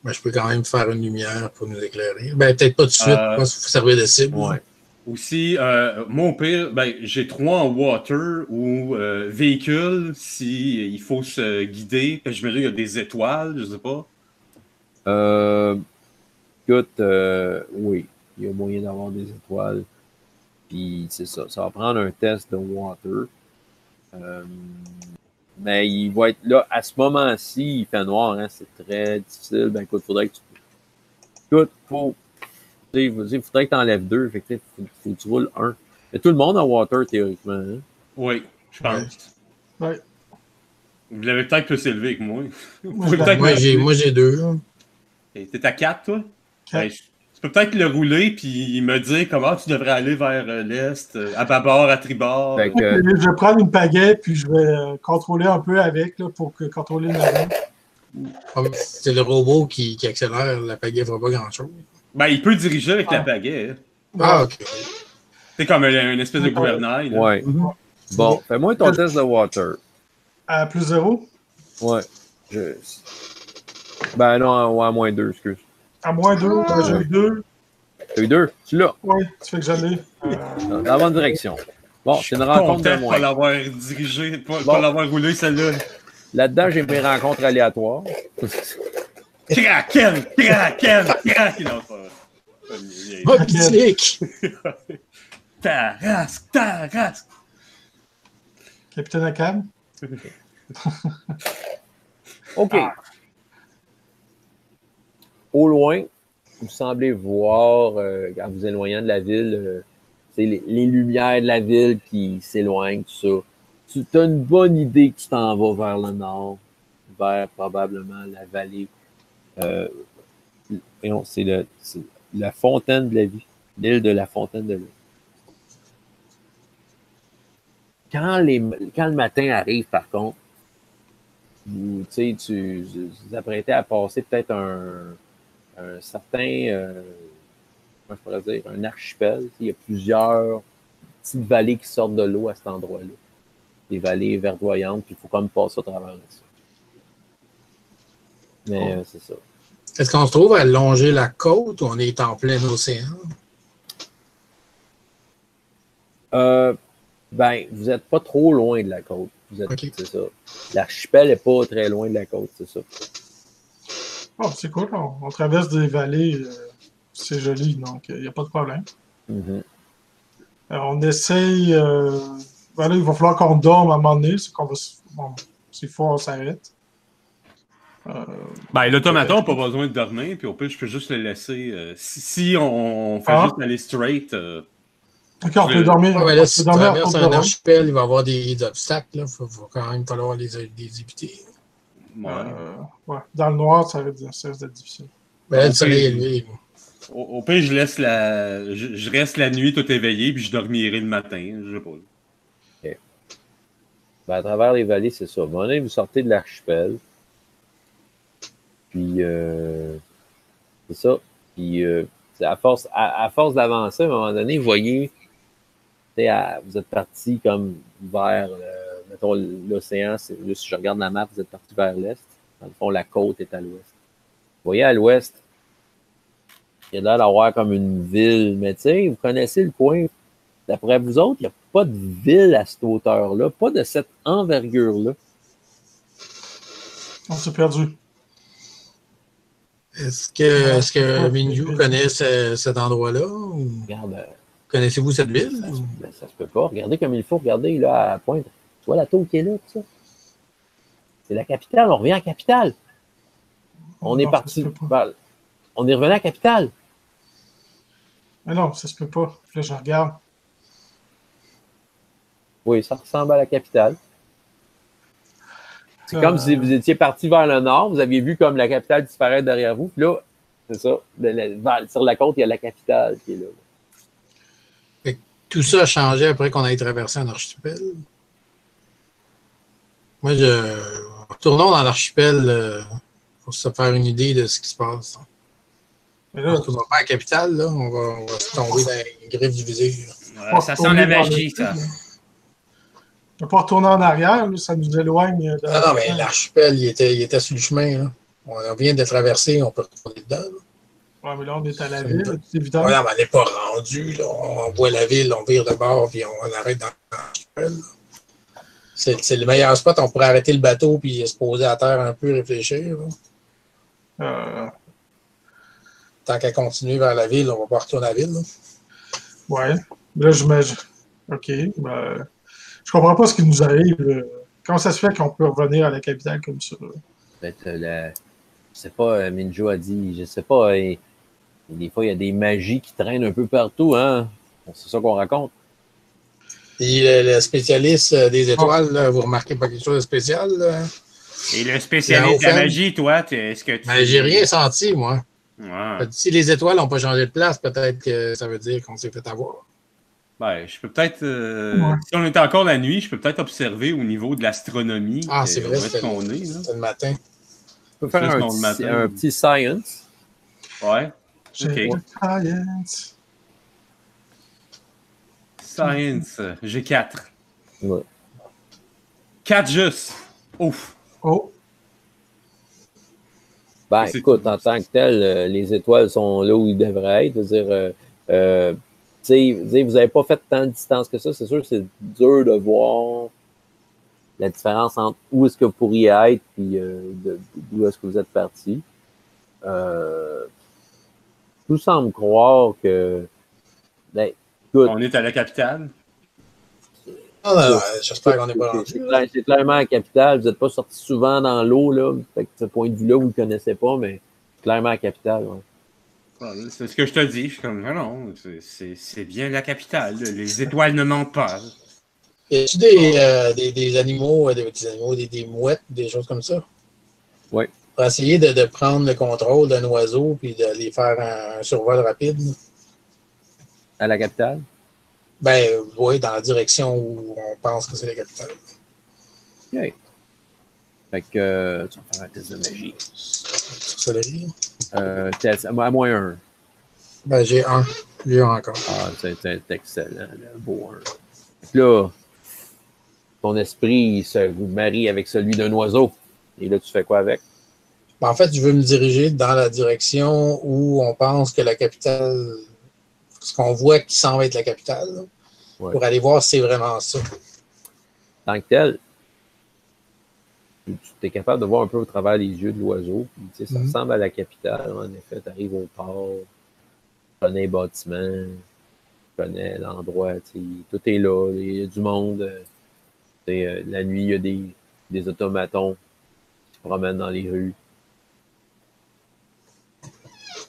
Ben, je peux quand même faire une lumière pour nous éclairer. Ben, peut-être pas tout de suite, parce qu'il faut servir de cible.
Ouais.
Aussi, moi, au pire, ben, j'ai 3 en water ou véhicule si il faut se guider. Je me dis, il y a des étoiles, je sais pas.
Écoute, oui, il y a moyen d'avoir des étoiles. Puis c'est ça. Ça va prendre un test de water. Mais il va être là, à ce moment-ci, il fait noir, hein, c'est très difficile. Ben écoute, faudrait que tu. Écoute, faudrait que tu enlèves 2. Fait que faut que tu roules 1. Mais tout le monde en water, théoriquement. Hein?
Oui, je pense.
Ouais.
Vous l'avez peut-être plus élevé que moi.
Moi, j'ai 2. Là.
T'es à 4, toi?
4.
Ben, tu peux peut-être le rouler puis me dire comment tu devrais aller vers l'est, à bâbord, à tribord.
Fait que,
Je vais prendre une pagaie puis je vais contrôler un peu avec là, pour contrôler le navire.
C'est le robot qui accélère, la pagaie ne fera pas grand-chose.
Ben, il peut diriger avec la pagaie. Hein.
Ah, ok.
C'est comme une espèce de gouvernail. Là.
ouais. Bon, fais-moi ton test de water.
À plus 0?
Ouais. Ben non, à moins 2, excuse.
À moins 2, j'ai eu 2.
T'as eu 2? Tu l'as.
Oui, tu fais que j'en ai.
Dans la bonne direction. Bon, c'est une rencontre de
Content de
moins.
pas l'avoir dirigé, pas l'avoir roulé celle-là.
Là-dedans, j'ai mes rencontres aléatoires.
Kraken! Non, pas
Moby-Dick!
Tarasque!
Capitaine Akam?
OK. au loin, vous semblez voir, en vous éloignant de la ville, les lumières de la ville qui s'éloignent, tout ça. Tu as une bonne idée que tu t'en vas vers le nord, vers probablement la vallée. C'est la fontaine de la vie, l'île de la fontaine de la vie. Quand le matin arrive, par contre, tu vous apprêtez à passer peut-être un certain, comment je pourrais dire, un archipel. Il y a plusieurs petites vallées qui sortent de l'eau à cet endroit-là. Des vallées verdoyantes, puis il faut comme passer au travers de ça. Mais c'est ça.
Est-ce qu'on se trouve à longer la côte ou on est en plein océan?
Vous n'êtes pas trop loin de la côte. C'est ça. L'archipel n'est pas très loin de la côte, c'est ça.
Oh, c'est cool. On traverse des vallées. C'est joli, donc il n'y a pas de problème.
Mm-hmm.
On essaye. Là, il va falloir qu'on dorme à un moment donné. S'il faut, on s'arrête.
L'automaton n'a pas besoin de dormir, puis au pire, je peux juste le laisser. Si on fait juste aller straight.
Ok, on peut dormir.
Ouais, là, si tu traverses un archipel, il va y avoir des obstacles. Il va quand même falloir les éviter.
Ouais. Dans le noir, ça risque d'être difficile.
Le soleil est levé.
Au pire, je reste la nuit tout éveillé, puis je dormirai le matin. Je sais pas.
Okay. À travers les vallées, c'est ça. Vous sortez de l'archipel. Puis, c'est ça. Puis, à force d'avancer, à un moment donné, vous voyez, vous êtes parti comme vers, mettons, l'océan. Si je regarde la map, vous êtes parti vers l'est. Dans le fond, la côte est à l'ouest. Vous voyez, à l'ouest, il y a l'air d'avoir comme une ville. Mais tu sais, vous connaissez le coin. D'après vous autres, il n'y a pas de ville à cette hauteur-là, pas de cette envergure-là.
On s'est perdu.
Est-ce que Minju connaît cet endroit-là?
Regarde.
Connaissez-vous cette ville?
Ça se peut pas. Regardez comme il faut. Regardez là à la pointe. Tu vois la tour qui est là, tout ça? C'est la capitale. On revient à la capitale. On est parti. On est revenu à la capitale.
Mais non, ça se peut pas. Là, je regarde.
Oui, ça ressemble à la capitale. C'est comme si vous étiez parti vers le nord, vous aviez vu comme la capitale disparaître derrière vous. Puis là, c'est ça. Sur la côte, il y a la capitale qui est là.
Fait que tout ça a changé après qu'on ait traversé un archipel. Moi, retournons dans l'archipel pour se faire une idée de ce qui se passe. On ne retournera pas à la capitale, là. On va se tomber dans les griffes du vizir.
Ouais, ça sent la magie, ça.
On ne peut pas retourner en arrière, là, ça nous éloigne.
Non, mais l'archipel, il était sur le chemin. Là. On vient de traverser, on peut retourner dedans.
Oui, mais là, on est à la ville, c'est évident.
Ouais, mais on n'est pas rendu. Là. On voit la ville, on vire de bord, puis on arrête dans l'archipel. C'est le meilleur spot. On pourrait arrêter le bateau, puis se poser à terre un peu, réfléchir. Tant qu'à continuer vers la ville, on va pas retourner à la ville.
Oui. Là, j'imagine. OK. Je comprends pas ce qui nous arrive. Comment ça se fait qu'on peut revenir à la capitale comme ça?
Peut-être je sais pas, Minjo a dit, je sais pas, des fois, il y a des magies qui traînent un peu partout, hein? C'est ça qu'on raconte.
Et le spécialiste des étoiles, là, vous remarquez pas quelque chose de spécial? Là?
Et le spécialiste de la magie, toi, est-ce que tu...
Ben, j'ai rien senti, moi.
Ouais.
Si les étoiles n'ont pas changé de place, peut-être que ça veut dire qu'on s'est fait avoir.
Ben, je peux peut-être... Si on était encore la nuit, je peux peut-être observer au niveau de l'astronomie.
Ah, c'est vrai,
c'est
le matin.
On peut faire un petit science.
Ouais.
J'ai
Science. Science. J'ai 4.
Ouais.
4 juste. Ouf.
Oh.
Ben, écoute, en tant que tel, les étoiles sont là où ils devraient être. Vous n'avez pas fait tant de distance que ça. C'est sûr que c'est dur de voir la différence entre où est-ce que vous pourriez être et d'où est-ce que vous êtes parti. Tout semble croire que... Ben, écoute,
on est à la capitale.
J'espère qu'on n'est pas rendu.
C'est clairement la capitale. Vous n'êtes pas sorti souvent dans l'eau, là. Fait que ce point de vue-là, vous ne le connaissez pas, mais Clairement la capitale, ouais.
C'est ce que je te dis. Je suis comme, non, c'est bien la capitale. Les étoiles ne mentent pas.
Y a-tu des animaux, des mouettes, des choses comme ça?
Oui.
Pour essayer de prendre le contrôle d'un oiseau puis d'aller faire un survol rapide.
À la capitale?
Ben, oui, dans la direction où on pense que c'est la capitale.
OK. Fait que tu vas faire un test de magie.
Sorcellerie.
Test, à moins un.
Ben, j'ai un. J'ai un encore.
Ah, c'est excellent, le beau un. Fait que là, ton esprit se marie avec celui d'un oiseau. Et là, tu fais quoi avec?
Ben, en fait, je veux me diriger dans la direction où on pense que la capitale, ce qu'on voit qui semble être la capitale, là,
Ouais.
pour aller voir si c'est vraiment ça.
Tant que tel, tu es capable de voir un peu au travers les yeux de l'oiseau. Puis, ça ressemble à la capitale. En effet, tu arrives au port, tu connais les bâtiments, tu connais l'endroit. Tout est là. Il y a du monde. La nuit, il y a des automatons qui se promènent dans les rues.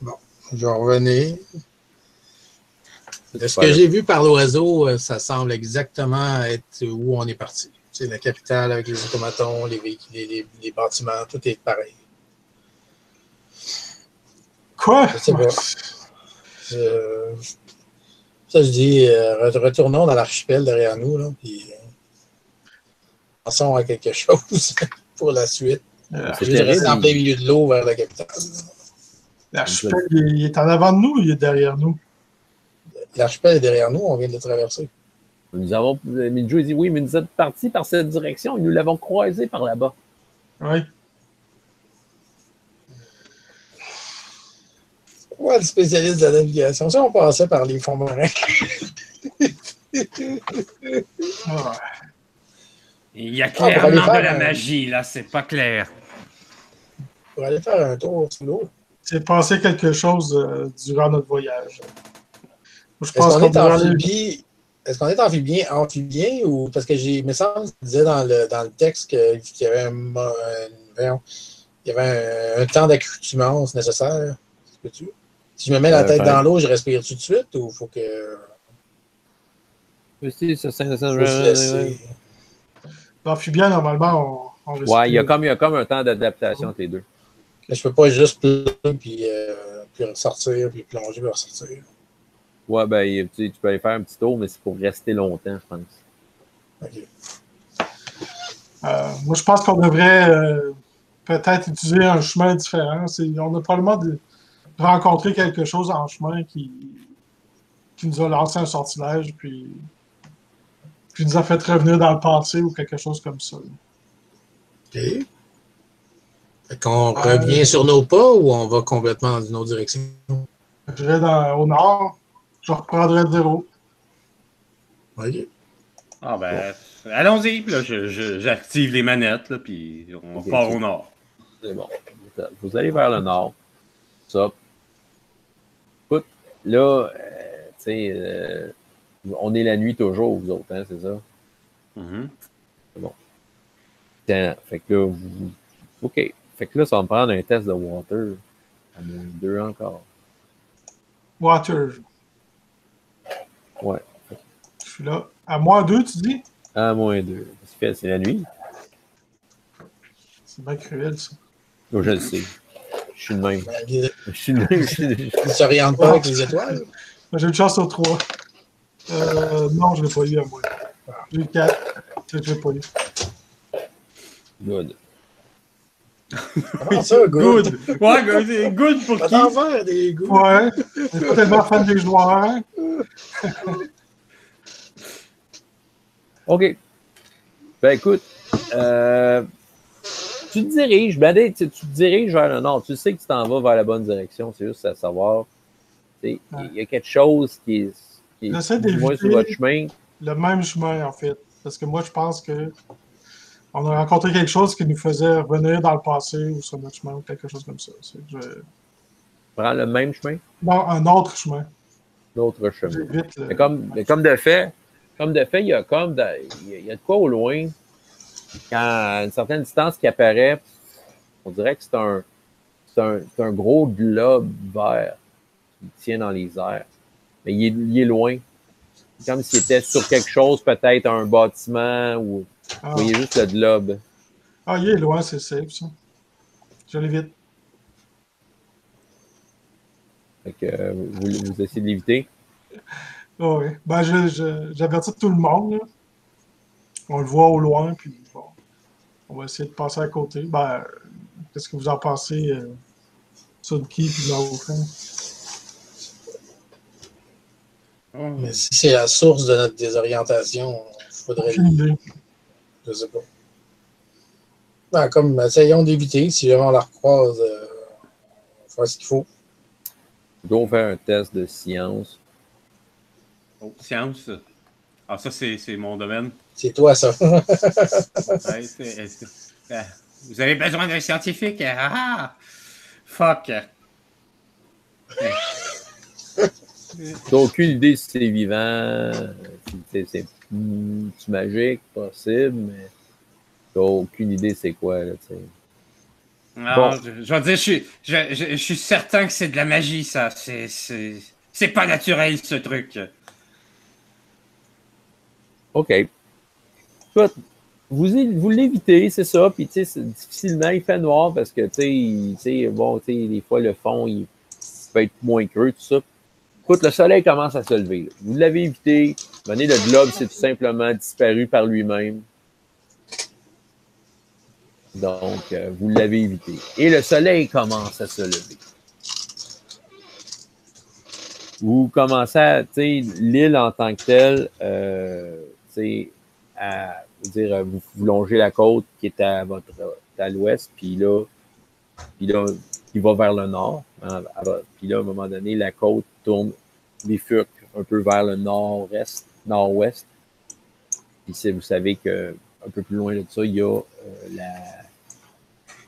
Bon, je vais revenir. De ce que j'ai vu par l'oiseau, ça semble exactement être où on est parti. C'est la capitale avec les automatons, les véhicules, les bâtiments, tout est pareil.
Quoi?
Je sais pas. Ça, je dis, retournons dans l'archipel derrière nous, là, puis pensons à quelque chose pour la suite.
C'est
Je
terrible.
rester en plein milieu de l'eau vers la capitale.
L'archipel, il est en avant de nous ou il est derrière nous?
L'archipel est derrière nous, on vient de le traverser.
Nous avons. Minjo dit oui, mais nous êtes partis par cette direction et nous l'avons croisé par là-bas.
Oui.
Ouais, le spécialiste de la navigation. Si on passait par les fonds marins.
Ah.
Il y a
pour aller
clairement
faire
de la
un-
magie, là, c'est pas clair.
Pour aller faire un tour sous l'eau.
C'est passé quelque chose durant notre voyage. Je
Est-ce
pense
qu'on
qu'on
est
devrait aller.
amphibie? Est-ce qu'on est amphibien ou parce que il me semble que tu disais dans le texte qu'il y avait il y avait un temps d'accoutumance nécessaire. Peux-tu? Si je me mets la tête dans l'eau, je respire tout de suite ou faut que faut se laisser?
L'amphibien, normalement, on respire.
Ouais, il y a comme un temps d'adaptation entre les deux.
Je peux pas juste plonger puis ressortir puis plonger puis ressortir.
Ouais, ben, tu peux aller faire un petit tour, mais c'est pour rester longtemps, je pense.
OK.
Moi, je pense qu'on devrait peut-être utiliser un chemin différent. On a probablement rencontré quelque chose en chemin qui nous a lancé un sortilège, puis nous a fait revenir dans le passé ou quelque chose comme ça.
OK. Fait qu'on revient sur nos pas ou on va complètement dans une autre direction?
Je vais au nord, je reprendrai de zéro.
OK.
Ah ben, allons-y. Puis là, j'active les manettes, là, puis on
Ok,
part
ok.
au nord.
C'est bon. Vous allez vers le nord. Ça. Écoute, là, tu sais, on est la nuit toujours, vous autres, hein, c'est ça?
Mhm.
C'est bon. Tiens, fait que là, OK. Fait que là, ça va me prendre un test de water. À moins 2 encore.
Water.
Ouais.
Je suis là. À moins 2, tu dis?
À moins 2. C'est la nuit.
C'est bien cruel, ça.
Oh, je le sais. Je suis le même.
Il
Je suis le même.
ne s'oriente pas avec les étoiles.
J'ai une chance sur 3. Non, je ne l'ai pas eu à moi. J'ai eu 4. Je ne l'ai pas eu.
Good.
Comment ça, good?
Ouais, good pour
Pas
qui?
d'en faire des goûts.
Ouais. Je suis pas tellement fan des joueurs. Hein?
OK. Ben écoute, tu te diriges, tu te diriges vers le nord. Tu sais que tu t'en vas vers la bonne direction. C'est juste à savoir. Il y a quelque chose qui est
J'essaie
du moins sur
d'éviter
votre chemin.
le même chemin, en fait. Parce que moi, je pense que on a rencontré quelque chose qui nous faisait revenir dans le passé ou sur notre chemin ou quelque chose comme ça.
Prends le même chemin,
Non, un autre chemin.
l'autre chemin.
J'évite le...
Mais comme de fait, il y a il y a de quoi au loin, quand à une certaine distance qui apparaît, on dirait que c'est c'est un gros globe vert qui tient dans les airs. Mais il est loin. Comme s'il était sur quelque chose, peut-être un bâtiment ou. Vous voyez juste le globe.
Ah, il est loin, c'est safe, ça. Je l'évite.
Fait que vous essayez de l'éviter.
Ah oui. Ben, j'avertis tout le monde, là. On le voit au loin, puis bon, on va essayer de passer à côté. Ben, qu'est-ce que vous en pensez, Sunki puis Laofeng?
Mais si c'est la source de notre désorientation, il faudrait.
Aucune idée.
Je sais pas. Ben, comme, essayons d'éviter. Si jamais on la recroise, on va faire ce qu'il faut.
Je dois faire un test de science.
Oh, science. Ah, ça, c'est mon domaine.
C'est toi, ça.
Ouais, vous avez besoin d'un scientifique? Ah! Fuck!
T'as aucune idée si c'est vivant, si c'est magique, possible, mais t'as aucune idée c'est quoi, là, tu sais.
Non,
Bon.
je vais dire, je suis certain que c'est de la magie, ça. C'est pas naturel, ce truc.
OK. Soit, vous l'évitez, c'est ça, puis tu sais, difficilement, il fait noir parce que, tu sais, bon, tu sais, des fois, le fond, il peut être moins creux, tout ça. Écoute, le soleil commence à se lever. Là. Vous l'avez évité. Venez, le globe s'est tout simplement disparu par lui-même. Donc, vous l'avez évité. Et le soleil commence à se lever. Vous commencez à, tu sais, l'île en tant que telle, tu sais, vous longez la côte qui est à l'ouest, puis là, il va vers le nord. Hein, puis là, à un moment donné, la côte tourne, bifurque un peu vers le nord-ouest. Puis vous savez que un peu plus loin de ça, il y a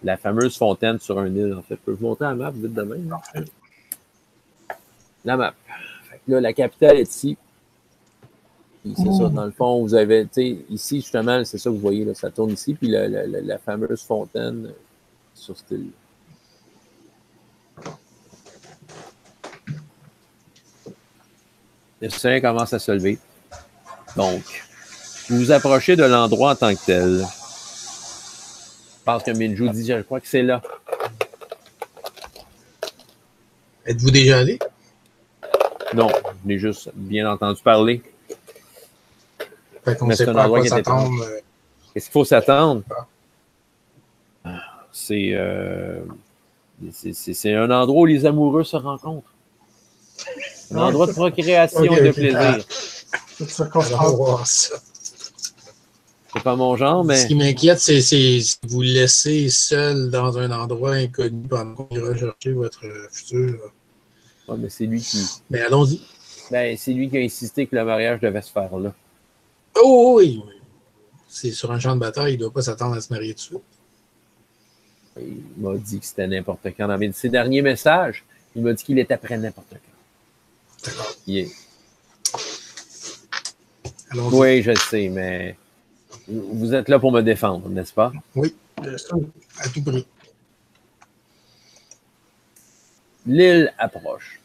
la fameuse fontaine sur un île. En fait, je peux vous montrer la map vite de même. La map. Fait que là, la capitale est ici. Puis c'est ça, dans le fond, vous avez, tu sais, ici, justement, c'est ça que vous voyez, là, ça tourne ici, puis la fameuse fontaine sur cette île. Le soleil commence à se lever. Donc, vous vous approchez de l'endroit en tant que tel. Je pense que Minju dit, je crois que c'est là.
Êtes-vous déjà allé?
Non, je n'ai juste bien entendu parler.
Fait qu'on
Mais
sait
c'est un
pas à
endroit
quoi
qui est
s'attendre.
Qu'est-ce qu'il faut s'attendre?
Ah.
C'est un endroit où les amoureux se rencontrent. Un endroit de procréation et de plaisir.
On va voir ça.
C'est pas mon genre, mais...
Ce qui m'inquiète, c'est vous laisser seul dans un endroit inconnu pendant qu'on ira chercher votre futur.
Ouais, mais c'est lui qui...
Mais allons-y.
Ben, c'est lui qui a insisté que le mariage devait se faire là.
Oh oui! C'est sur un champ de bataille, il ne doit pas s'attendre à se marier tout de suite.
Il m'a dit que c'était n'importe quand. Dans ses derniers messages, il m'a dit qu'il était prêt n'importe quand.
D'accord.
Yeah.
Allons-y.
Oui, je sais, mais vous êtes là pour me défendre, n'est-ce pas?
Oui, à tout prix.
L'île approche.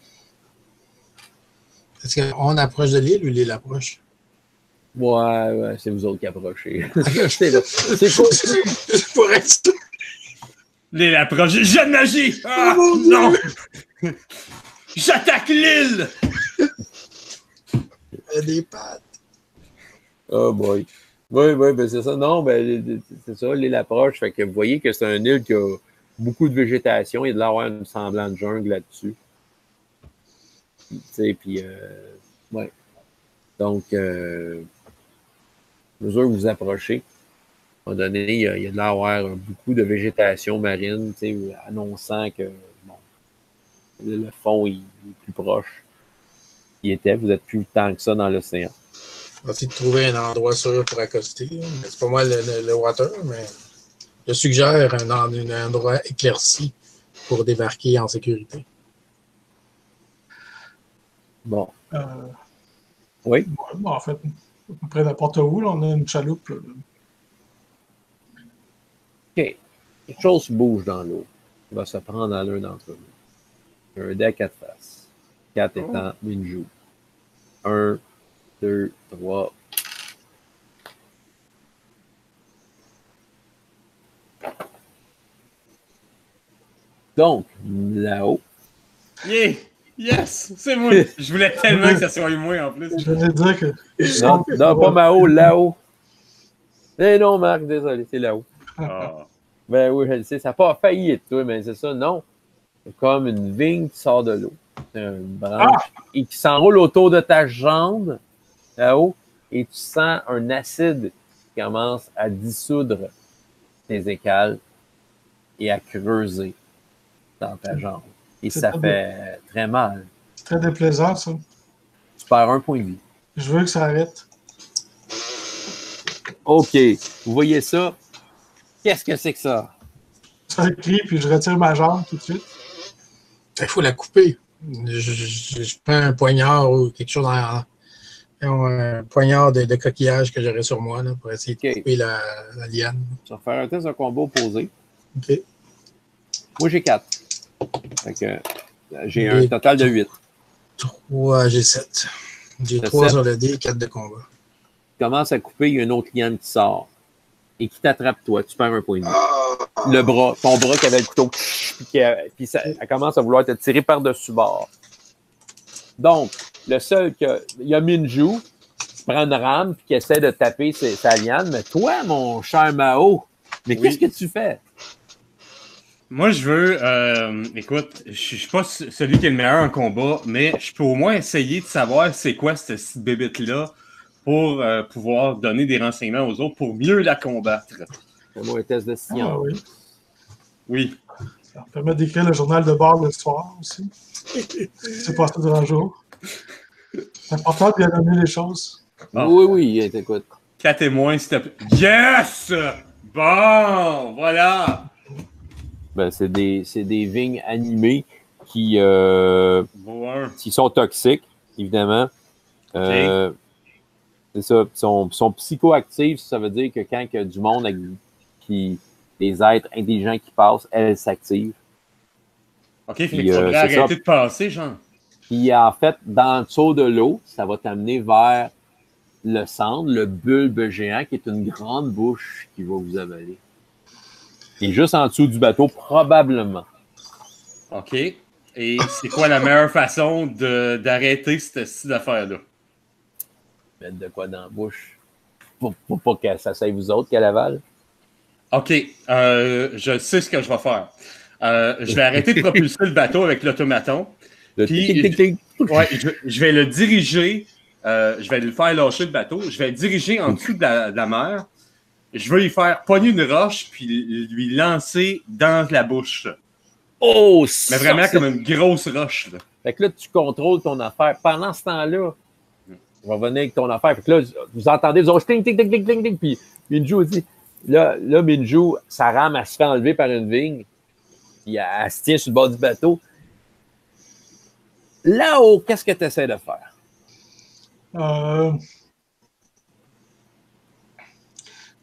Est-ce qu'on approche de l'île ou l'île approche?
Ouais, c'est vous autres qui approchez. C'est faux.
C'est pour être sûr.
L'île approche. J'ai de magie! Ah, non! J'attaque l'île!
Des pattes.
Oh boy. Oui, ben c'est ça. Non, ben c'est ça, l'île approche. Fait que vous voyez que c'est une île qui a beaucoup de végétation. Il y a de l'air un semblant de jungle là-dessus. Tu sais, puis ouais. Donc, à mesure que vous approchez, à un moment donné, il y a de l'air beaucoup de végétation marine, tu sais, annonçant que bon, le fond il est plus proche. Vous n'êtes plus tant que ça dans l'océan.
On va essayer de trouver un endroit sûr pour accoster. C'est pas moi le water, mais je suggère un endroit éclairci pour débarquer en sécurité.
Bon.
Oui. Bon, en fait, à peu près n'importe où, là, on a une chaloupe. Là.
OK. Quelque chose bouge dans l'eau. Il va se prendre à l'un d'entre eux. Un dé à 4 faces. 4 étant Minju. 1, 2, 3. Donc, là-haut.
Yeah! Yes! C'est moi! Je voulais tellement que ça soit moi en plus.
Je voulais dire que.
Non, pas Mao, là-haut. Eh non, Marc, désolé, c'est là-haut.
Ah.
Ben oui, je le sais, ça n'a pas failli être toi, mais c'est ça, non. C'est comme une vigne qui sort de l'eau. C'est une branche et qui s'enroule autour de ta jambe, là-haut, et tu sens un acide qui commence à dissoudre tes écales et à creuser dans ta jambe. Et ça fait très mal.
C'est très déplaisant, ça.
Tu perds un point de vie.
Je veux que ça arrête.
OK. Vous voyez ça? Qu'est-ce que c'est que ça?
Ça crie, puis je retire ma jambe tout de suite.
Il faut la couper. Je prends un poignard ou quelque chose un poignard de coquillage que j'aurais sur moi là, pour essayer de couper la liane.
Tu vas faire un test de combat opposé.
OK.
Moi, j'ai 4. Fait que j'ai un total de 8.
3, j'ai 7. J'ai 3 sur le dé, 4 de combat.
Tu commences à couper, il y a une autre liane qui sort et qui t'attrape toi. Tu perds un point de vie. Le bras, ton bras qui avait le couteau, puis ça, elle commence à vouloir te tirer par-dessus bord. Donc, le seul que. Il y a Minju qui prend une rame puis qui essaie de taper sa liane. Mais toi, mon cher Mao, mais qu'est-ce que tu fais?
Moi, je veux. Écoute, je suis pas celui qui est le meilleur en combat, mais je peux au moins essayer de savoir c'est quoi cette petite bébête-là pour pouvoir donner des renseignements aux autres pour mieux la combattre.
Fais-moi un test de science.
Ah oui.
Oui.
Ça permet d'écrire le journal de bord le soir aussi. C'est passé durant le jour. C'est important de bien nommer les choses.
Bon.
Oui, écoute.
4 témoins, s'il te plaît. Yes! Bon, voilà.
Ben, c'est des vignes animées qui sont toxiques, évidemment.
Okay.
C'est ça. Sont psychoactives, ça veut dire que quand il y a du monde des êtres intelligents qui passent, elles s'activent.
OK, il faudrait arrêter de passer, genre.
Puis en fait, dans le dessous de l'eau, ça va t'amener vers le centre, le bulbe géant, qui est une grande bouche qui va vous avaler. Et juste en dessous du bateau, probablement.
OK. Et c'est quoi la meilleure façon d'arrêter cette affaire-là?
Mettre de quoi dans la bouche. Pour pas que ça saille vous autres qu'elle avale.
OK. Je sais ce que je vais faire. Je vais arrêter de propulser le bateau avec l'automaton. Puis, je vais le diriger. Je vais le faire lâcher le bateau. Je vais le diriger en dessous de la mer. Je vais lui faire pogner une roche puis lui lancer dans la bouche.
Oh!
Mais vraiment comme une grosse roche. Là.
Fait que là, tu contrôles ton affaire. Pendant ce temps-là, je vais venir avec ton affaire. Fait que là, vous entendez, vous autres, ting, ting, ting, ting, ting, ting. Puis Minju dit, là, Minju, sa rame, elle se fait enlever par une vigne. Puis elle se tient sur le bord du bateau. Là-haut, qu'est-ce que tu essaies de faire?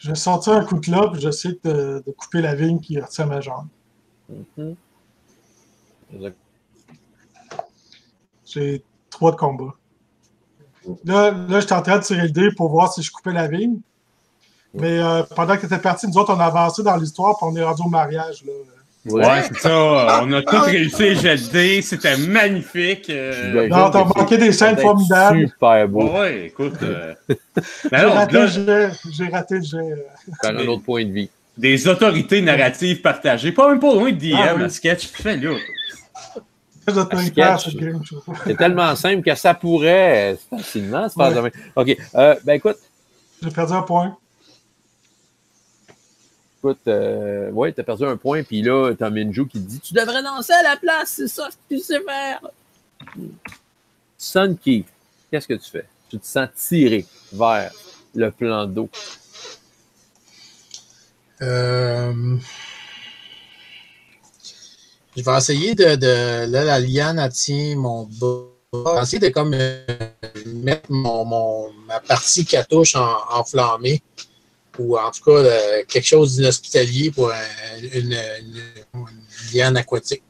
Je vais sortir un coutelas et j'essaie de couper la vigne qui retient ma jambe.
Mm-hmm.
J'ai 3 de combat. Là, j'étais en train de tirer le dé pour voir si je coupais la vigne. Mais pendant que tu étais parti, nous autres, on a avancé dans l'histoire et on est rendu au mariage. Là.
Ouais, c'est ça. On a tout réussi, j'ai le dé. C'était magnifique.
Non, t'as manqué des scènes formidables.
Super beau.
Ouais, écoute.
J'ai raté le jet.
Faire un autre point de vie.
Des autorités narratives partagées. Pas même pas loin de DM, le sketch. Fais là.
C'est tellement simple que ça pourrait facilement se faire demain. OK. Ben écoute.
J'ai perdu un point.
Écoute, ouais, t'as perdu un point, puis là, t'as Minju qui te dit « Tu devrais danser à la place, c'est ça que tu sais faire! » Sun Ki, qu'est-ce que tu fais? Tu te sens tiré vers le plan d'eau.
Je vais essayer là, la liane, elle tient mon bas. Je vais essayer de comme mettre ma partie cartouche enflammée ou en tout cas quelque chose d'inhospitalier pour une liane aquatique.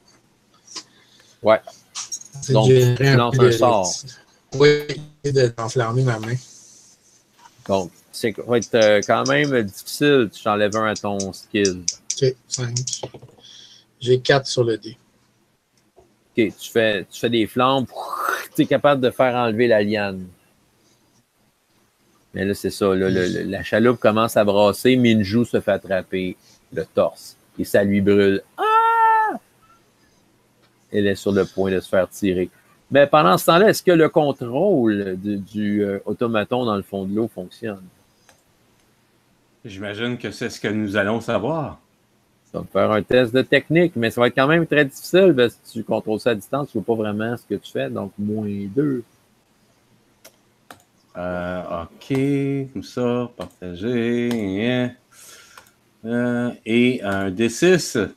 Ouais. Donc, tu lances un sort.
Oui, d'enflammer ma main.
Donc, ça va être quand même difficile. Tu t'enlèves un à ton skill.
OK, 5. J'ai 4 sur le dé.
OK, tu fais des flammes. Tu es capable de faire enlever la liane. Mais là, c'est ça. Là, la chaloupe commence à brasser. Minju se fait attraper le torse. Et ça lui brûle. Ah! Elle est sur le point de se faire tirer. Mais pendant ce temps-là, est-ce que le contrôle du automaton dans le fond de l'eau fonctionne?
J'imagine que c'est ce que nous allons savoir.
Ça va faire un test de technique, mais ça va être quand même très difficile parce que tu contrôles ça à distance, tu ne vois pas vraiment ce que tu fais, donc -2.
OK, comme ça, partager. Et un D6.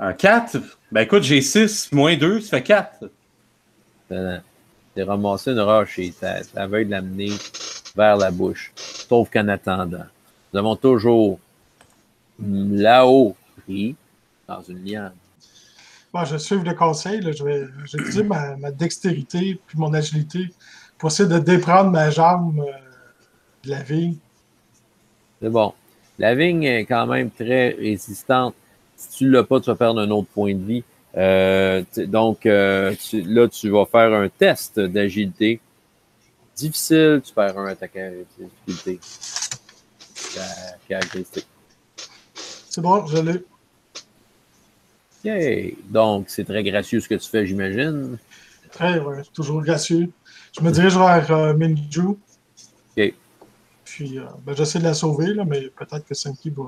Un 4. Ben écoute, j'ai 6 -2, ça fait 4.
T'es ramassé une roche et t'as veille de l'amener vers la bouche. Sauf qu'en attendant, nous avons toujours là-haut pris dans une liane.
Bon, je vais suivre le conseil. Là. Je vais utiliser ma dextérité puis mon agilité pour essayer de déprendre ma jambe de la vigne.
C'est bon. La vigne est quand même très résistante. Si tu ne l'as pas, tu vas perdre un autre point de vie. Donc, là, tu vas faire un test d'agilité. Difficile, tu perds un à ta difficulté. Caractéristique.
C'est bon, je l'ai.
OK. Donc, c'est très gracieux ce que tu fais, j'imagine.
Très, ouais, toujours gracieux. Je me dirige vers Minju.
OK.
Puis, j'essaie de la sauver, là, mais peut-être que Senki va...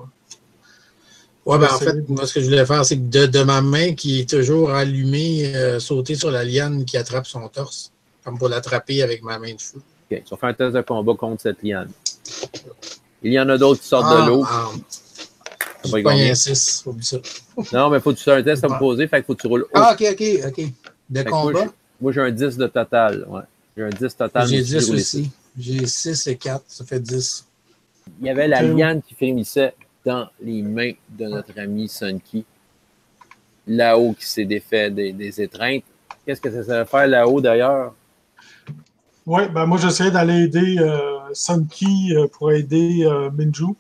Ouais, ben en fait, moi, ce que je voulais faire, c'est que de ma main qui est toujours allumée, sauter sur la liane qui attrape son torse, comme pour l'attraper avec ma main de feu.
OK. Tu vas faire un test de combat contre cette liane. Il y en a d'autres qui sortent de l'eau.
J'ai pas un 6, oublie ça.
Non, mais il faut que tu fasses un test à me poser, fait qu'il faut que tu roules haut.
Ah, OK. De combat?
Moi, j'ai un 10 de total. Ouais. J'ai un 10 total.
J'ai 10 aussi. J'ai 6 et 4, ça fait 10.
Il y avait la liane qui frémissait dans les mains de notre ami Sunky. Là-haut qui s'est défait des étreintes. Qu'est-ce que ça va faire là-haut d'ailleurs?
Oui, ben moi j'essayais d'aller aider Sunky pour aider Minju.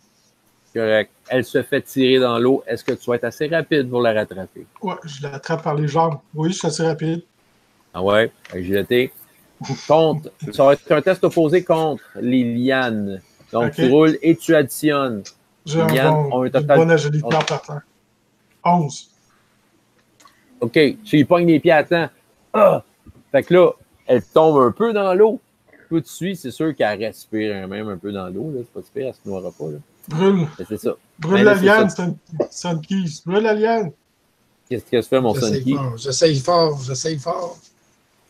Correct. Elle se fait tirer dans l'eau. Est-ce que tu vas être assez rapide pour la rattraper?
Oui, je l'attrape par les jambes. Oui, je suis assez rapide.
Ah ouais, agilité. Contre, ça va être un test opposé contre les lianes. Donc, tu roules et tu additionnes.
J'ai une bonne agilité en partant. 11.
OK, tu y pognes les pieds à temps. Ah! Fait que là, elle tombe un peu dans l'eau. Toi, tu suis, c'est sûr qu'elle respire même un peu dans l'eau. C'est pas super, elle se noiera pas. Là.
Brûle.
C'est ça.
Brûle la liane, Sunky. Brûle la liane.
Qu'est-ce que tu fais, mon Sunky?
J'essaye fort.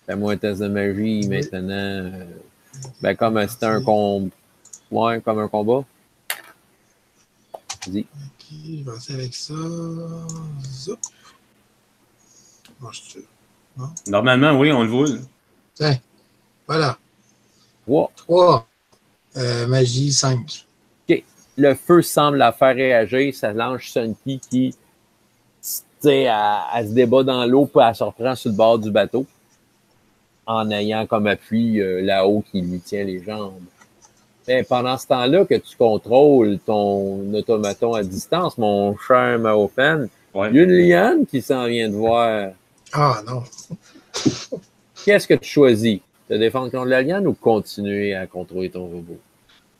Fais-moi un test de magie maintenant. Ben, comme c'était un combat. Ouais, comme un combat. Vas-y.
OK, je vais essayer avec ça. Zop. Marche-tu?
Non? Normalement, oui, on le voit.
Tiens, voilà.
3.
Magie 5.
OK. Le feu semble la faire réagir. Ça lance Sunky qui, elle se débat dans l'eau puis elle se reprend sur le bord du bateau en ayant comme appui là-haut qui lui tient les jambes. Mais pendant ce temps-là que tu contrôles ton automaton à distance, mon cher Maofen, il y a une liane qui s'en vient de voir.
Ah non.
Qu'est-ce que tu choisis? Te défendre contre la liane ou continuer à contrôler ton robot?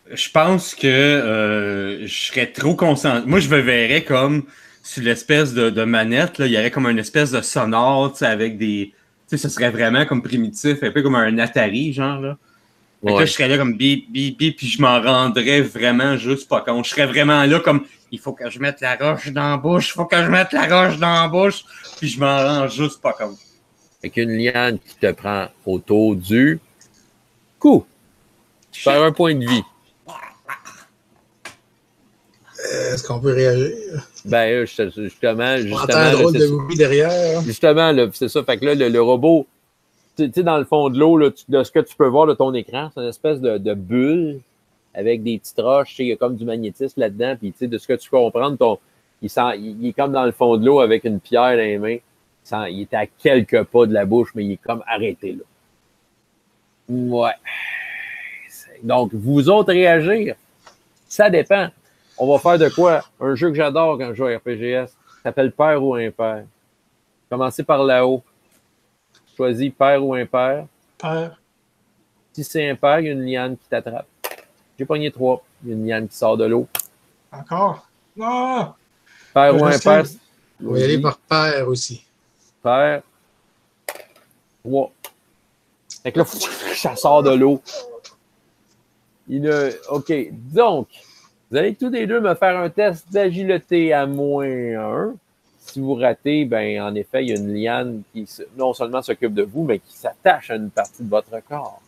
Je pense que je serais trop concentré. Moi, je me verrais comme sur l'espèce de manette. Là, il y aurait comme une espèce de sonore avec des... Tu sais, ce serait vraiment comme primitif, un peu comme un Atari, genre. Là. Fait que là, je serais là comme bip, bip, bip, puis je m'en rendrais vraiment juste pas compte. Je serais vraiment là comme, il faut que je mette la roche dans la bouche, puis je m'en rends juste pas compte.
Fait qu'une liane qui te prend autour du cou. Tu perds un point de vie.
Est-ce qu'on peut réagir?
Ben, justement,
on entend un drôle de bruit derrière.
Justement, là, c'est ça. Fait que là, le robot, tu sais, dans le fond de l'eau, de ce que tu peux voir de ton écran, c'est une espèce de bulle avec des petites roches. Il y a comme du magnétisme là-dedans. Puis, de ce que tu comprends, il est comme dans le fond de l'eau avec une pierre dans les mains. Il était à quelques pas de la bouche, mais il est comme arrêté là. Ouais. Donc, vous autres réagir, ça dépend. On va faire de quoi? Un jeu que j'adore quand je joue à RPGS. Ça s'appelle Pair ou Impair. Commencez par là-haut. Choisis pair ou impair.
Pair.
Si c'est impair, il y a une liane qui t'attrape. J'ai pogné 3. Il y a une liane qui sort de l'eau.
Encore? Non!
Pair ou impair.
On va y aller par pair aussi.
Pair. 3. Fait que là, ça sort de l'eau. OK. Donc, vous allez tous les deux me faire un test d'agilité à -1. Si vous ratez, ben en effet, il y a une liane qui non seulement s'occupe de vous, mais qui s'attache à une partie de votre corps.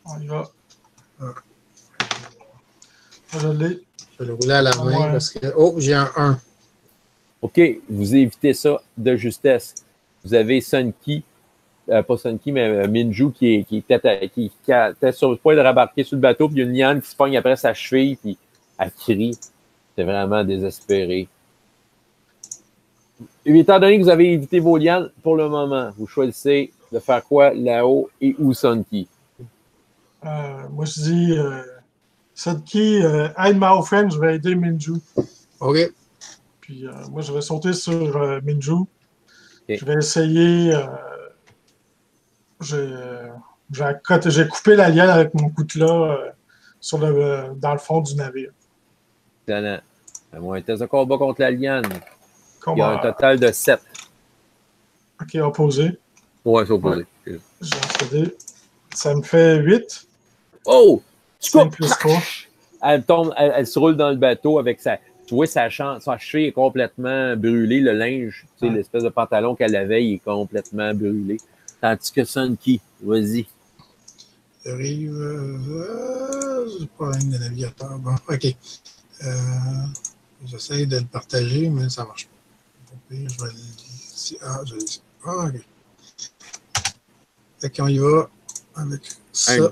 On y va. Je l'ai.
Je vais le rouler à la main parce que... Oh, j'ai un 1.
OK, vous évitez ça de justesse. Vous avez Sunki, pas Sunki, mais Minju qui était sur le point de rabarquer sur le bateau, puis il y a une liane qui se pogne après sa cheville, puis elle crie. C'est vraiment désespéré. Et étant donné que vous avez évité vos lianes, pour le moment, vous choisissez de faire quoi là-haut et où Sunki?
Moi, je dis Sunki, aide ma friend, je vais aider Minju.
OK.
Puis moi, je vais sauter sur Minju.
Okay.
Je vais essayer. J'ai coupé la liane avec mon coutelas dans le fond du navire.
Excellent. Fais-moi un test de combat contre la liane.
Comment...
Il y a un total de 7.
OK, opposé.
Ouais, c'est opposé.
Ouais. J'ai cédé. Ça me fait 8.
Oh!
5 plus 3.
Elle tombe, elle se roule dans le bateau avec sa... Tu vois, sa cheville est complètement brûlée. Le linge, tu sais, l'espèce de pantalon qu'elle avait, il est complètement brûlé. Tandis que Sunki, vas-y.
J'arrive... j'ai pas problème de navigateur. Bon, OK. J'essaie de le partager, mais ça marche pas. Je vais le dire. Je le dis. OK. Fait qu'on y va avec ça.
Un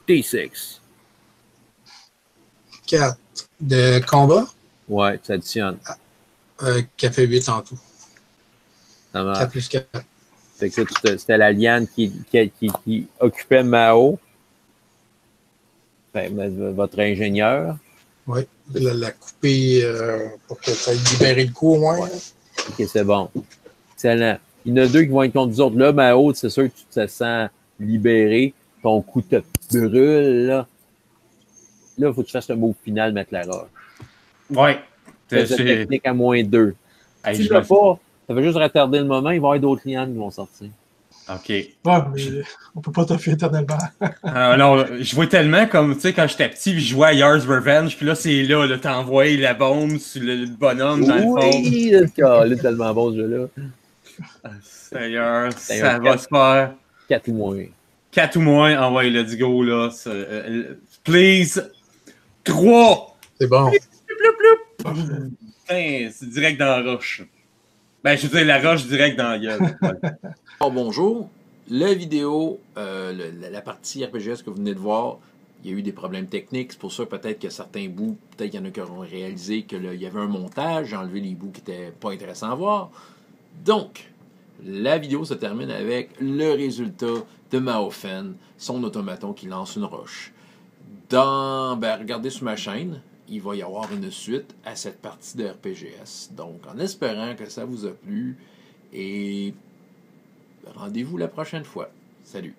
D6.
4 de combat.
Ouais, tu additionnes.
Qui a fait 8 en tout.
Ça marche.
4 plus 4.
Fait que c'était la liane qui occupait Mao. Votre ingénieur.
Oui, la couper pour que ça ait libéré le coup au moins. Ouais.
OK, c'est bon. Excellent. Il y en a 2 qui vont être contre vous autres. Là, Mao, c'est sûr que tu te sens libéré. Ton coup te brûle, là. Là, il faut que tu fasses le mot final, mettre la roche.
Ouais.
C'est une technique à -2. Si tu ne fais pas, ça va juste retarder le moment. Il va y avoir d'autres lianes qui vont sortir.
OK.
Ouais, mais on peut pas t'offrir éternellement.
Non, je vois tellement comme, tu sais, quand j'étais petit, puis je jouais à Yars Revenge, puis là, c'est là, t'as envoyé la bombe sur le bonhomme dans le fond.
Oui, c'est tellement bon ce jeu-là.
Seigneur, ça va se faire.
4 ou moins.
4 ou moins, envoyez let's go, là. Please. 3.
C'est bon.
Putain, c'est direct dans la roche. Ben, je veux dire, la roche direct dans la gueule.
Oh, bonjour. La vidéo, la partie RPGS que vous venez de voir, il y a eu des problèmes techniques. C'est pour ça peut-être que certains bouts, peut-être qu'il y en a qui auront réalisé qu'il y avait un montage. J'ai enlevé les bouts qui n'étaient pas intéressants à voir. Donc, la vidéo se termine avec le résultat de Maofen, son automaton qui lance une roche. Regardez sur ma chaîne, il va y avoir une suite à cette partie de RPGS. Donc, en espérant que ça vous a plu, et rendez-vous la prochaine fois. Salut!